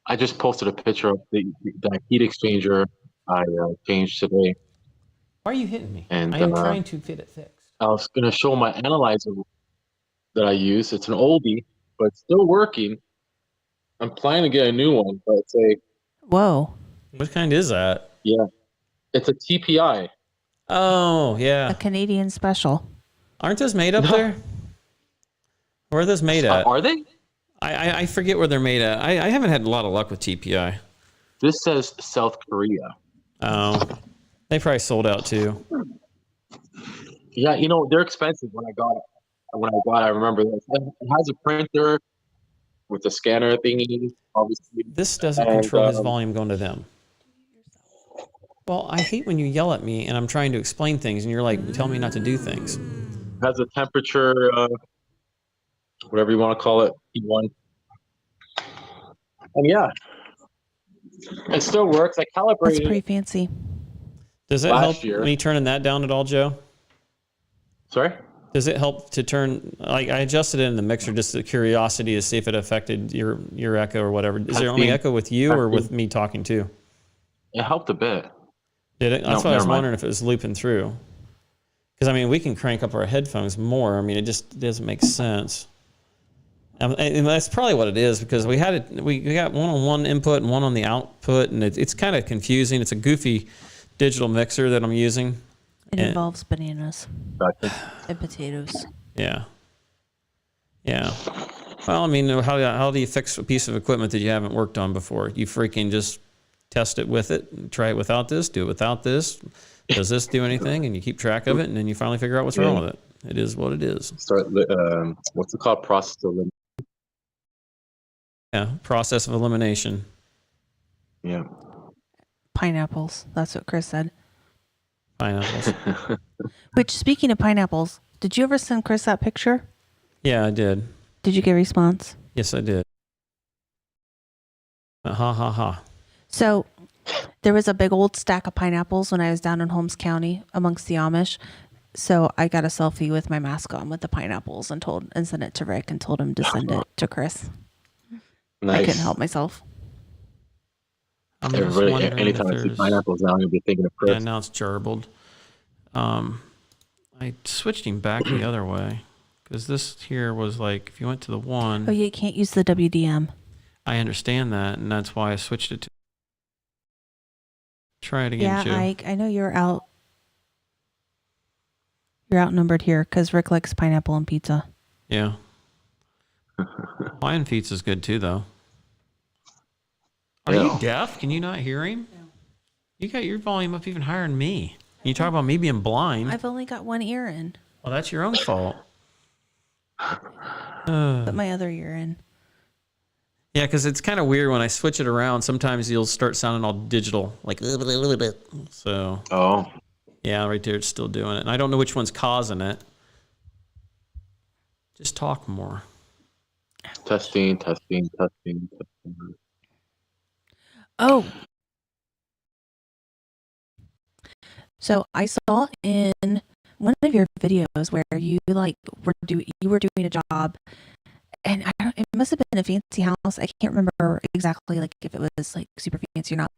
Speaker 3: I just posted a picture of the heat exchanger I changed today.
Speaker 5: Why are you hitting me?
Speaker 3: And,
Speaker 5: I am trying to get it fixed.
Speaker 3: I was going to show my analyzer that I use. It's an oldie, but it's still working. I'm planning to get a new one, but it's
Speaker 6: Whoa.
Speaker 5: What kind is that?
Speaker 3: it's a TPI.
Speaker 5: Oh, yeah.
Speaker 6: A Canadian special.
Speaker 5: Aren't those made up there? Where are those made at?
Speaker 3: Are they?
Speaker 5: I forget where they're made at. I haven't had a lot of luck with TPI.
Speaker 3: This says South Korea.
Speaker 5: Oh, they probably sold out too.
Speaker 3: Yeah, they're expensive when I got it. I remember this. It has a printer with a scanner thingy, obviously.
Speaker 5: This doesn't control his volume going to them. Well, I hate when you yell at me and I'm trying to explain things and you're like, tell me not to do things.
Speaker 3: It has a temperature, whatever you want to call it, P1. And yeah, it still works. I
Speaker 6: That's
Speaker 3: calibrated
Speaker 6: pretty
Speaker 3: it.
Speaker 6: fancy.
Speaker 5: Does it
Speaker 3: Last
Speaker 5: help
Speaker 3: year.
Speaker 5: me turning that down at all, Joe?
Speaker 3: Sorry?
Speaker 5: Does it help to turn, like I adjusted it in the mixer just the curiosity to see if it affected your echo or whatever. Is there only echo with you or with me talking too?
Speaker 3: It helped a bit.
Speaker 5: Did it? That's
Speaker 3: No,
Speaker 5: what I was
Speaker 3: never mind.
Speaker 5: wondering if it was looping through. Because I mean, we can crank up our headphones more. I mean, it just doesn't make sense. And that's probably what it is because we got one on one input and one on the output, and it's kind of confusing. It's a goofy digital mixer that I'm using.
Speaker 6: It involves bananas
Speaker 3: Gotcha.
Speaker 6: and potatoes.
Speaker 5: Yeah. Well, I mean, how do you fix a piece of equipment that you haven't worked on before? You freaking just test it with it, try it without this, do it without this. Does this do anything? And you keep track of it, and then you finally figure out what's wrong with it. It is what it is.
Speaker 3: Start, what's it called? Process of elimination.
Speaker 5: Yeah, process of elimination.
Speaker 3: Yeah.
Speaker 6: Pineapples. That's what Chris said.
Speaker 5: Pineapples.
Speaker 6: Which, speaking of pineapples, did you ever send Chris that picture?
Speaker 5: Yeah, I did.
Speaker 6: Did you get a response?
Speaker 5: Yes, I did. Ha ha ha.
Speaker 6: So There was a big old stack of pineapples when I was down in Holmes County amongst the Amish. So I got a selfie with my mask on with the pineapples and sent it to Rick and told him to send it to Chris.
Speaker 3: Nice.
Speaker 6: I couldn't help myself.
Speaker 5: I'm just
Speaker 3: Everybody,
Speaker 5: wondering
Speaker 3: anytime
Speaker 5: if
Speaker 3: I see
Speaker 5: there's-
Speaker 3: pineapples now, I'm gonna be thinking of Chris.
Speaker 5: Yeah, now it's gerbled. I switched him back the other way because this here was like if you went to the one.
Speaker 6: Oh, you can't use the WDM.
Speaker 5: I understand that, and that's why I switched it to. Try it again,
Speaker 6: Yeah,
Speaker 5: Joe.
Speaker 6: Ike, I know you're out. You're outnumbered here because Rick likes pineapple and pizza.
Speaker 5: Yeah. Lion Feats is good too, though. Are
Speaker 3: Yeah.
Speaker 5: you deaf? Can you not hear him? No. You got your volume up even higher than me. You talk about me being blind.
Speaker 6: I've only got one ear in.
Speaker 5: Well, that's your own fault.
Speaker 6: Put my other ear in.
Speaker 5: Yeah, because it's kind of weird when I switch it around. Sometimes you'll start sounding all digital, like so.
Speaker 3: Oh,
Speaker 5: Yeah, right there, it's still doing it, and I don't know which one's causing it. Just talk more.
Speaker 3: testing.
Speaker 6: Oh. So I saw in one of your videos where you were doing a job, and it must have been a fancy house. I can't remember exactly if it was super fancy or not.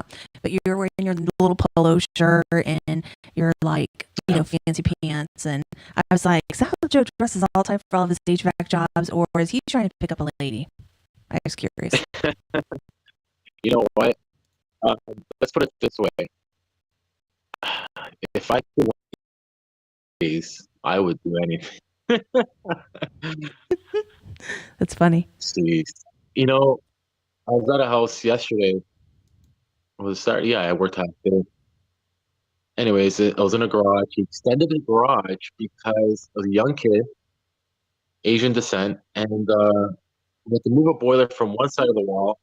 Speaker 6: But you were wearing your little polo shirt and your fancy pants, and I was like, is that how Joe dresses all the time for all of his HVAC jobs, or is he trying to pick up a lady? I was curious.
Speaker 3: You know what? Let's put it this way. If I could these, I would do anything.
Speaker 6: That's funny.
Speaker 3: Jeez. You know, I was at a house yesterday. It was Saturday. Yeah, I worked half day. Anyways, I was in a garage. He extended the garage because I was a young kid, Asian descent, and we had to move a boiler from one side of the wall.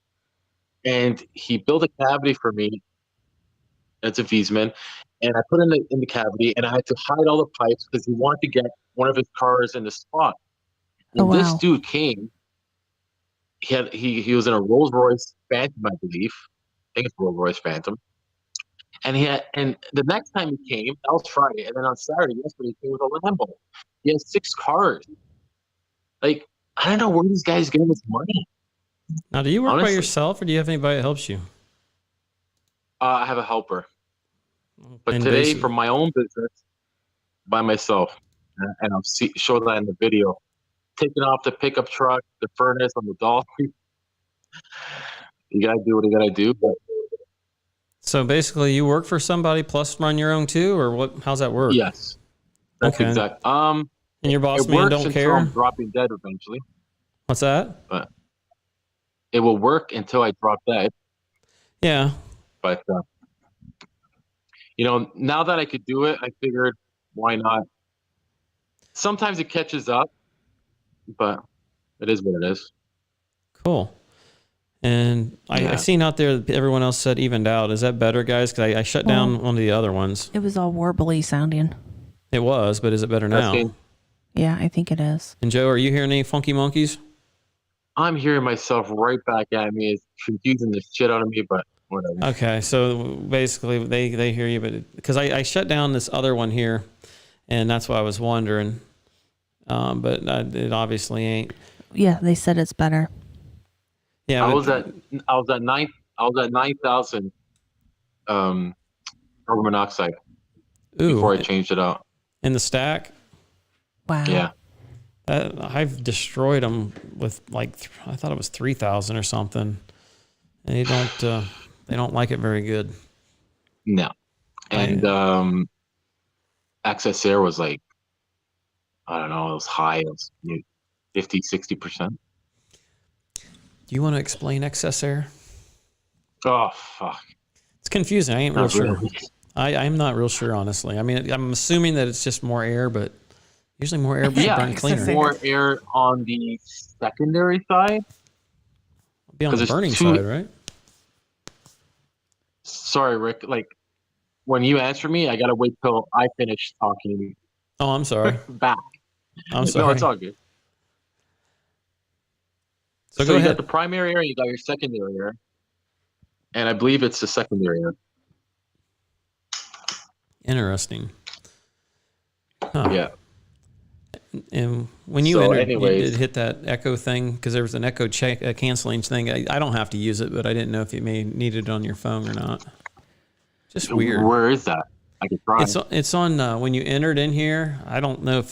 Speaker 3: And he built a cavity for me. It's a Wiesmann. And I put it in the cavity, and I had to hide all the pipes because he wanted to get one of his cars in the spot. And
Speaker 6: Oh, wow.
Speaker 3: this dude came. He was in a Rolls Royce Phantom, I believe. I think it's Rolls Royce Phantom. And the next time he came, that was Friday, and then on Saturday, yesterday, he came with a Lambo. He has 6 cars. I don't know where these guys get this money.
Speaker 5: Now, do you work by
Speaker 3: Honestly.
Speaker 5: yourself, or do you have anybody that helps you?
Speaker 3: I have a helper. But
Speaker 5: And
Speaker 3: today,
Speaker 5: basically-
Speaker 3: for my own business, by myself, and I'll show that in the video, taking off the pickup truck, the furnace on the Dolphin. You gotta do what you gotta do. But
Speaker 5: So basically, you work for somebody plus run your own too, or what? How's that work?
Speaker 3: yes, that's
Speaker 5: Okay.
Speaker 3: exact.
Speaker 5: And your boss
Speaker 3: It
Speaker 5: man
Speaker 3: works
Speaker 5: don't
Speaker 3: until
Speaker 5: care.
Speaker 3: I'm dropping dead eventually.
Speaker 5: What's that?
Speaker 3: But it will work until I drop dead.
Speaker 5: Yeah.
Speaker 3: But now that I could do it, I figured, why not? Sometimes it catches up, but it is what it is.
Speaker 5: Cool. And I
Speaker 3: Yeah.
Speaker 5: seen out there that everyone else said evened out. Is that better, guys? Because I shut down one of the other ones.
Speaker 6: It was all warbly sounding.
Speaker 5: It was, but is it better now?
Speaker 3: Okay.
Speaker 6: Yeah, I think it is.
Speaker 5: And Joe, are you hearing any funky monkeys?
Speaker 3: I'm hearing myself right back at me. It's confusing the shit out of me, but whatever.
Speaker 5: Okay, so basically they hear you, but because I shut down this other one here, and that's why I was wondering. But it obviously ain't.
Speaker 6: Yeah, they said it's better.
Speaker 5: Yeah,
Speaker 3: I
Speaker 5: but-
Speaker 3: was at 9,000 carbon monoxide
Speaker 5: ooh,
Speaker 3: before I changed it out.
Speaker 5: in the stack.
Speaker 6: Wow.
Speaker 3: Yeah.
Speaker 5: I've destroyed them with I thought it was 3,000 or something. They don't like it very good.
Speaker 3: No. And HVAC was I don't know, it was high. It was 50, 60%.
Speaker 5: Do you want to explain excess air?
Speaker 3: Oh, fuck.
Speaker 5: It's confusing. I ain't real
Speaker 3: Not
Speaker 5: sure.
Speaker 3: really.
Speaker 5: I'm not real sure, honestly. I mean, I'm assuming that it's just more air, but usually more air
Speaker 3: Yeah,
Speaker 5: burn
Speaker 3: it's
Speaker 5: cleaner.
Speaker 3: more air on the secondary side.
Speaker 5: Be on
Speaker 3: 'cause
Speaker 5: the
Speaker 3: there's
Speaker 5: burning
Speaker 3: two-
Speaker 5: side, right?
Speaker 3: Sorry, Rick. When you answer me, I gotta wait till I finish talking
Speaker 5: Oh, I'm sorry.
Speaker 3: back.
Speaker 5: I'm sorry.
Speaker 3: No, it's all good.
Speaker 5: So
Speaker 3: So
Speaker 5: go
Speaker 3: you
Speaker 5: ahead.
Speaker 3: got the primary air, you got your secondary air, and I believe it's the secondary air.
Speaker 5: Interesting. Huh.
Speaker 3: Yeah.
Speaker 5: And when you
Speaker 3: So
Speaker 5: entered, you
Speaker 3: anyways-
Speaker 5: did hit that echo thing because there was an echo canceling thing. I don't have to use it, but I didn't know if you may need it on your phone or not. Just weird.
Speaker 3: Where is that? I can try.
Speaker 5: It's on when you entered in here. I don't know if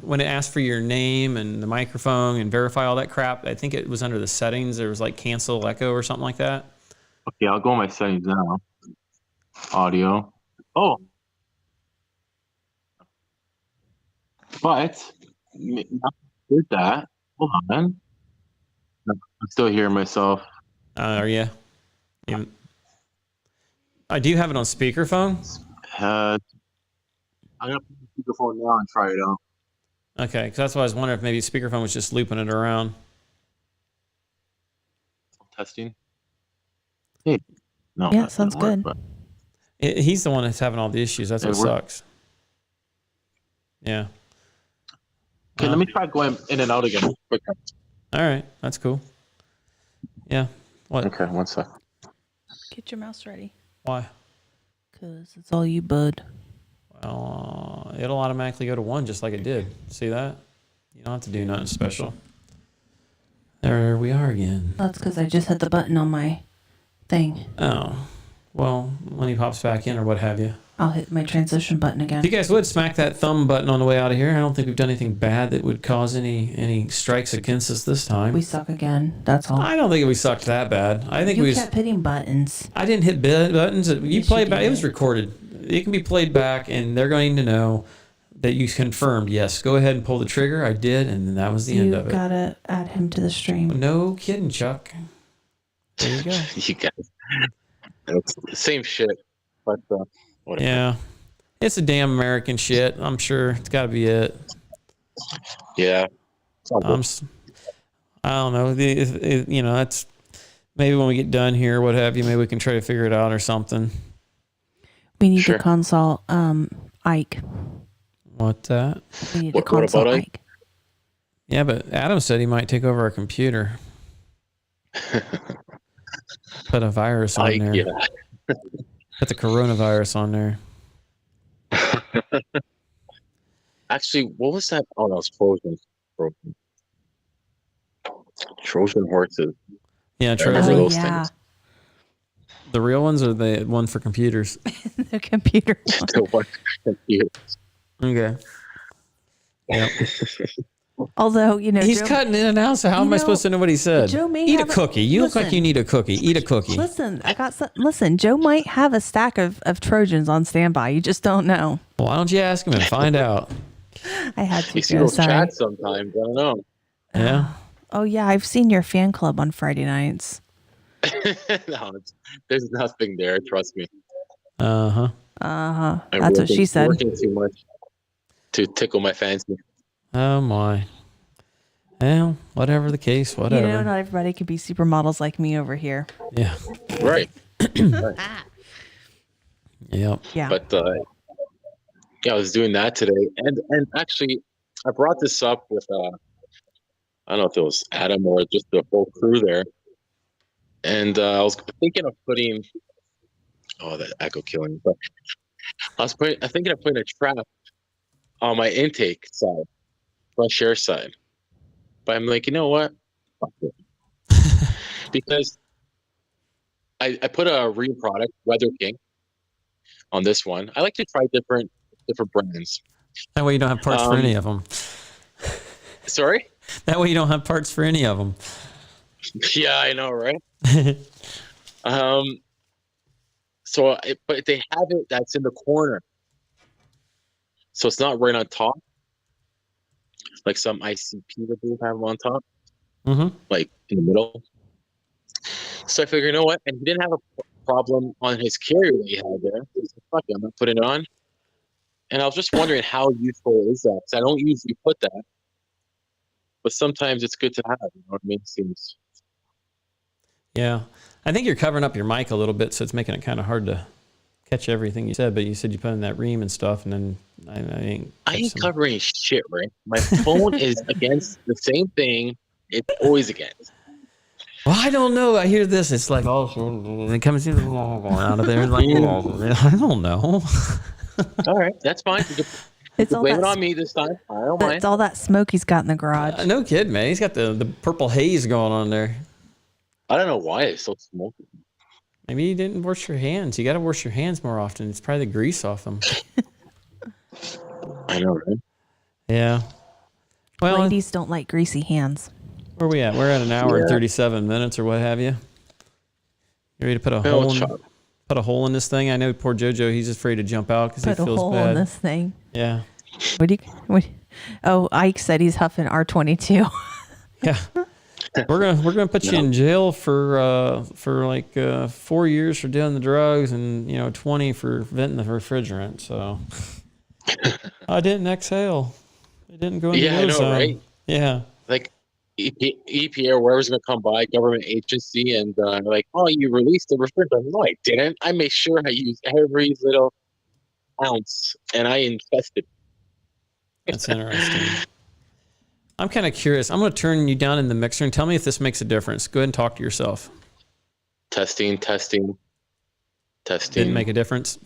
Speaker 5: when it asked for your name and the microphone and verify all that crap. I think it was under the settings. There was like cancel echo or something like that.
Speaker 3: Okay, I'll go in my settings now. Audio. Oh. But did that. Hold on. No, I'm still hearing myself.
Speaker 5: Are you? Do you have it on speakerphone?
Speaker 3: I'm gonna put the speakerphone now and try it out.
Speaker 5: Okay, because that's why I was wondering if maybe speakerphone was just looping it around.
Speaker 3: Testing. Hey. No.
Speaker 6: Yeah,
Speaker 3: that
Speaker 6: sounds
Speaker 3: doesn't
Speaker 6: good.
Speaker 3: work,
Speaker 5: He's the one that's having all the issues. That's what
Speaker 3: It worked.
Speaker 5: sucks. Yeah.
Speaker 3: Okay, let me try going in and out again. Quick.
Speaker 5: All right, that's cool. Yeah. What?
Speaker 3: Okay, one sec.
Speaker 6: Get your mouse ready.
Speaker 5: Why?
Speaker 6: Because it's all you, bud.
Speaker 5: Well, it'll automatically go to 1 just like it did. See that? You don't have to do nothing special. There we are again.
Speaker 6: That's because I just hit the button on my thing.
Speaker 5: Oh. Well, when he pops back in or what have you.
Speaker 6: I'll hit my transition button again.
Speaker 5: If you guys would smack that thumb button on the way out of here, I don't think we've done anything bad that would cause any strikes against us this time.
Speaker 6: We suck again. That's all.
Speaker 5: I don't think we sucked that bad. I think
Speaker 6: You
Speaker 5: we
Speaker 6: kept hitting buttons.
Speaker 5: I didn't hit buttons. You
Speaker 6: Yes,
Speaker 5: played
Speaker 6: you
Speaker 5: back. It
Speaker 6: did.
Speaker 5: was recorded. It can be played back, and they're going to know that you confirmed. Yes, go ahead and pull the trigger. I did, and then that was the end
Speaker 6: You
Speaker 5: of it.
Speaker 6: gotta add him to the stream.
Speaker 5: No kidding, Chuck. There you go.
Speaker 3: You guys. It's the same shit. But whatever.
Speaker 5: Yeah, it's a damn American shit. I'm sure it's got to be it.
Speaker 3: Yeah.
Speaker 5: I don't know. You know, that's maybe when we get done here, what have you. Maybe we can try to figure it out or something.
Speaker 6: We need
Speaker 3: Sure.
Speaker 6: to consult Ike.
Speaker 5: What's that?
Speaker 6: We need to
Speaker 3: What
Speaker 6: consult
Speaker 3: about
Speaker 6: Ike.
Speaker 5: Yeah, but Adam said he might take over our computer. Put a virus on there.
Speaker 3: Yeah.
Speaker 5: Put the coronavirus on there.
Speaker 3: Actually, what was that? Oh, that was Frozen. Trojan horses.
Speaker 5: Yeah,
Speaker 3: I
Speaker 6: Oh,
Speaker 3: remember
Speaker 5: Trojan.
Speaker 3: those
Speaker 6: yeah.
Speaker 3: things.
Speaker 5: The real ones or the one for computers?
Speaker 6: The computer.
Speaker 3: The one computer.
Speaker 5: Okay. Yep.
Speaker 6: Although, you know,
Speaker 5: He's
Speaker 6: Joe,
Speaker 5: cutting in and out, so how am I
Speaker 6: know,
Speaker 5: supposed to know what he said?
Speaker 6: Joe may
Speaker 5: Eat a
Speaker 6: have
Speaker 5: cookie. You look like
Speaker 6: listen.
Speaker 5: you need a cookie. Eat a cookie.
Speaker 6: Listen, I got some. Listen, Joe might have a stack of Trojans on standby. You just don't know.
Speaker 5: Well, why don't you ask him and find out?
Speaker 6: I had to.
Speaker 3: You see
Speaker 6: Joe,
Speaker 3: those
Speaker 6: sorry.
Speaker 3: chats sometimes. I don't know.
Speaker 5: Yeah.
Speaker 6: Oh yeah, I've seen your fan club on Friday nights.
Speaker 3: No, there's nothing there. Trust me.
Speaker 5: Uh-huh.
Speaker 3: I'm
Speaker 6: That's what she said.
Speaker 3: Working too much to tickle my fancy.
Speaker 5: Oh, my. Well, whatever the case, whatever.
Speaker 6: You know, not everybody could be supermodels like me over here.
Speaker 5: Yeah.
Speaker 3: Right.
Speaker 5: Yep.
Speaker 6: Yeah.
Speaker 3: But yeah, I was doing that today, and actually, I brought this up with I don't know if it was Adam or just the whole crew there, and I was thinking of putting that echo killing, but I'm thinking of putting a trap on my intake side, fresh air side, but I'm like, you know what? Fuck it. Because I put a Ream product, Weather King, on this one. I like to try different brands.
Speaker 5: That way you don't have parts for any of them.
Speaker 3: Sorry?
Speaker 5: That way you don't have parts for any of them.
Speaker 3: Yeah, I know, right? But they have it that's in the corner, so it's not right on top, like some ICP that they have on top, like in the middle. So I figured, you know what? And he didn't have a problem on his carrier that he had there. He said, "Fuck it, I'm gonna put it on." And I was just wondering how useful is that? Because I don't usually put that, but sometimes it's good to have. You know what I mean? Seems.
Speaker 5: Yeah. I think you're covering up your mic a little bit, so it's making it kind of hard to catch everything you said. But you said you put in that Ream and stuff, and then
Speaker 3: I ain't covering shit, right? My phone is against the same thing. It's always against.
Speaker 5: Well, I don't know. I hear this. It's like, oh, it comes in out of there. It's like, I don't know.
Speaker 3: All right, that's fine.
Speaker 6: It's all
Speaker 3: Blame
Speaker 6: that,
Speaker 3: it on me this time. I don't mind.
Speaker 6: it's all that smoke he's got in the garage.
Speaker 5: No kid, man. He's got the purple haze going on there.
Speaker 3: I don't know why it's so smoky.
Speaker 5: Maybe you didn't wash your hands. You got to wash your hands more often. It's probably the grease off them.
Speaker 3: I know, right?
Speaker 5: Yeah. Well,
Speaker 6: Ladies don't like greasy hands.
Speaker 5: where are we at? We're at an hour and 37 minutes or what have you. You ready to put a hole in this thing? I know poor JoJo, he's afraid to jump out because he
Speaker 6: Put a
Speaker 5: feels
Speaker 6: hole
Speaker 5: bad.
Speaker 6: in this thing.
Speaker 5: Yeah.
Speaker 6: Oh, Ike said he's huffing R22.
Speaker 5: Yeah. We're gonna put you in jail for like 4 years for doing the drugs and 20 for venting the refrigerant. So I didn't exhale. It didn't go in the
Speaker 3: I know,
Speaker 5: ozone.
Speaker 3: right?
Speaker 5: Yeah.
Speaker 3: Like EPA or wherever's going to come by, government agency, and like, oh, you released the refrigerant. No, I didn't. I made sure I used every little ounce, and I infested.
Speaker 5: That's interesting. I'm kind of curious. I'm going to turn you down in the mixer and tell me if this makes a difference. Go ahead and talk to yourself.
Speaker 3: Testing.
Speaker 5: Didn't make a difference?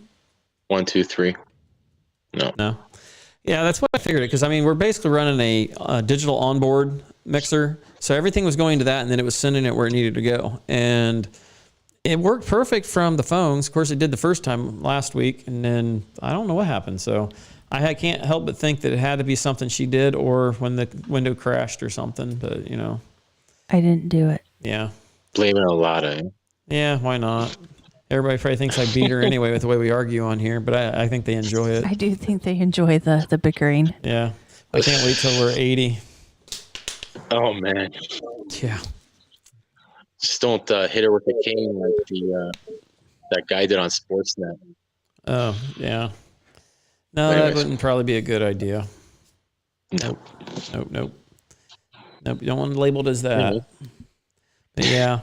Speaker 3: 1, 2, 3. No.
Speaker 5: Yeah, that's what I figured. Because, I mean, we're basically running a digital onboard mixer. So everything was going to that, and then it was sending it where it needed to go. And it worked perfect from the phones. Of course, it did the first time last week, and then I don't know what happened. So I can't help but think that it had to be something she did or when the window crashed or something. But,
Speaker 6: I didn't do it.
Speaker 5: Yeah.
Speaker 3: Blaming a lot of it.
Speaker 5: Yeah, why not? Everybody probably thinks I beat her anyway with the way we argue on here, but I think they enjoy it.
Speaker 6: I do think they enjoy the bickering.
Speaker 5: Yeah. I can't wait till we're 80.
Speaker 3: Oh, man.
Speaker 5: Yeah.
Speaker 3: Just don't hit her with a cane like that guy did on Sportsnet.
Speaker 5: Oh, yeah. No, that wouldn't probably be a good idea.
Speaker 3: Nope.
Speaker 5: Nope. You don't want it labeled as that. But yeah.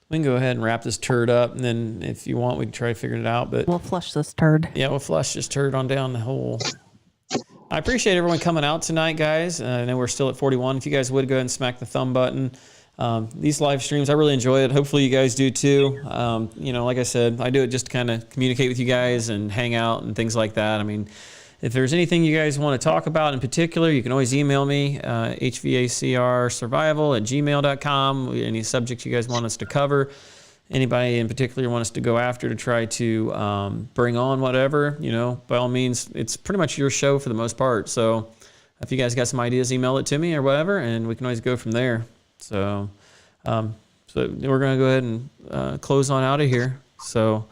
Speaker 5: We can go ahead and wrap this turd up, and then if you want, we can try figuring it out. But
Speaker 6: we'll flush this turd. Yeah,
Speaker 5: we'll flush this turd on down the hole. I appreciate everyone coming out tonight, guys. I know we're still at 41. If you guys would go ahead and smack the thumb button. These live streams, I really enjoy it. Hopefully you guys do too. Like I said, I do it just to kind of communicate with you guys and hang out and things like that. I mean, if there's anything you guys want to talk about in particular, you can always email me, hvacrsurvival@gmail.com. Any subject you guys want us to cover, anybody in particular want us to go after to try to bring on whatever, by all means, it's pretty much your show for the most part. So if you guys got some ideas, email it to me or whatever, and we can always go from there. So we're going to go ahead and close on out of here. So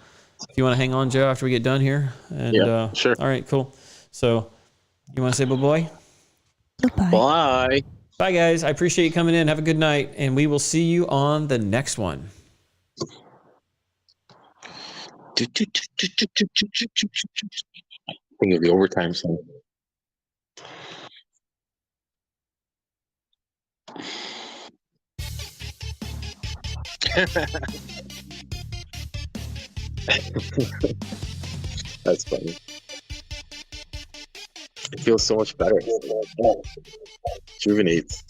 Speaker 5: if you want to hang on, Joe, after we get done here. And,
Speaker 3: sure.
Speaker 5: All right, cool. So you want to say bye-bye?
Speaker 6: Goodbye.
Speaker 3: Bye.
Speaker 5: Bye, guys. I appreciate you coming in. Have a good night, and we will see you on the next one.
Speaker 3: Think of the overtime song. That's funny. It feels so much better. Rejuvenates.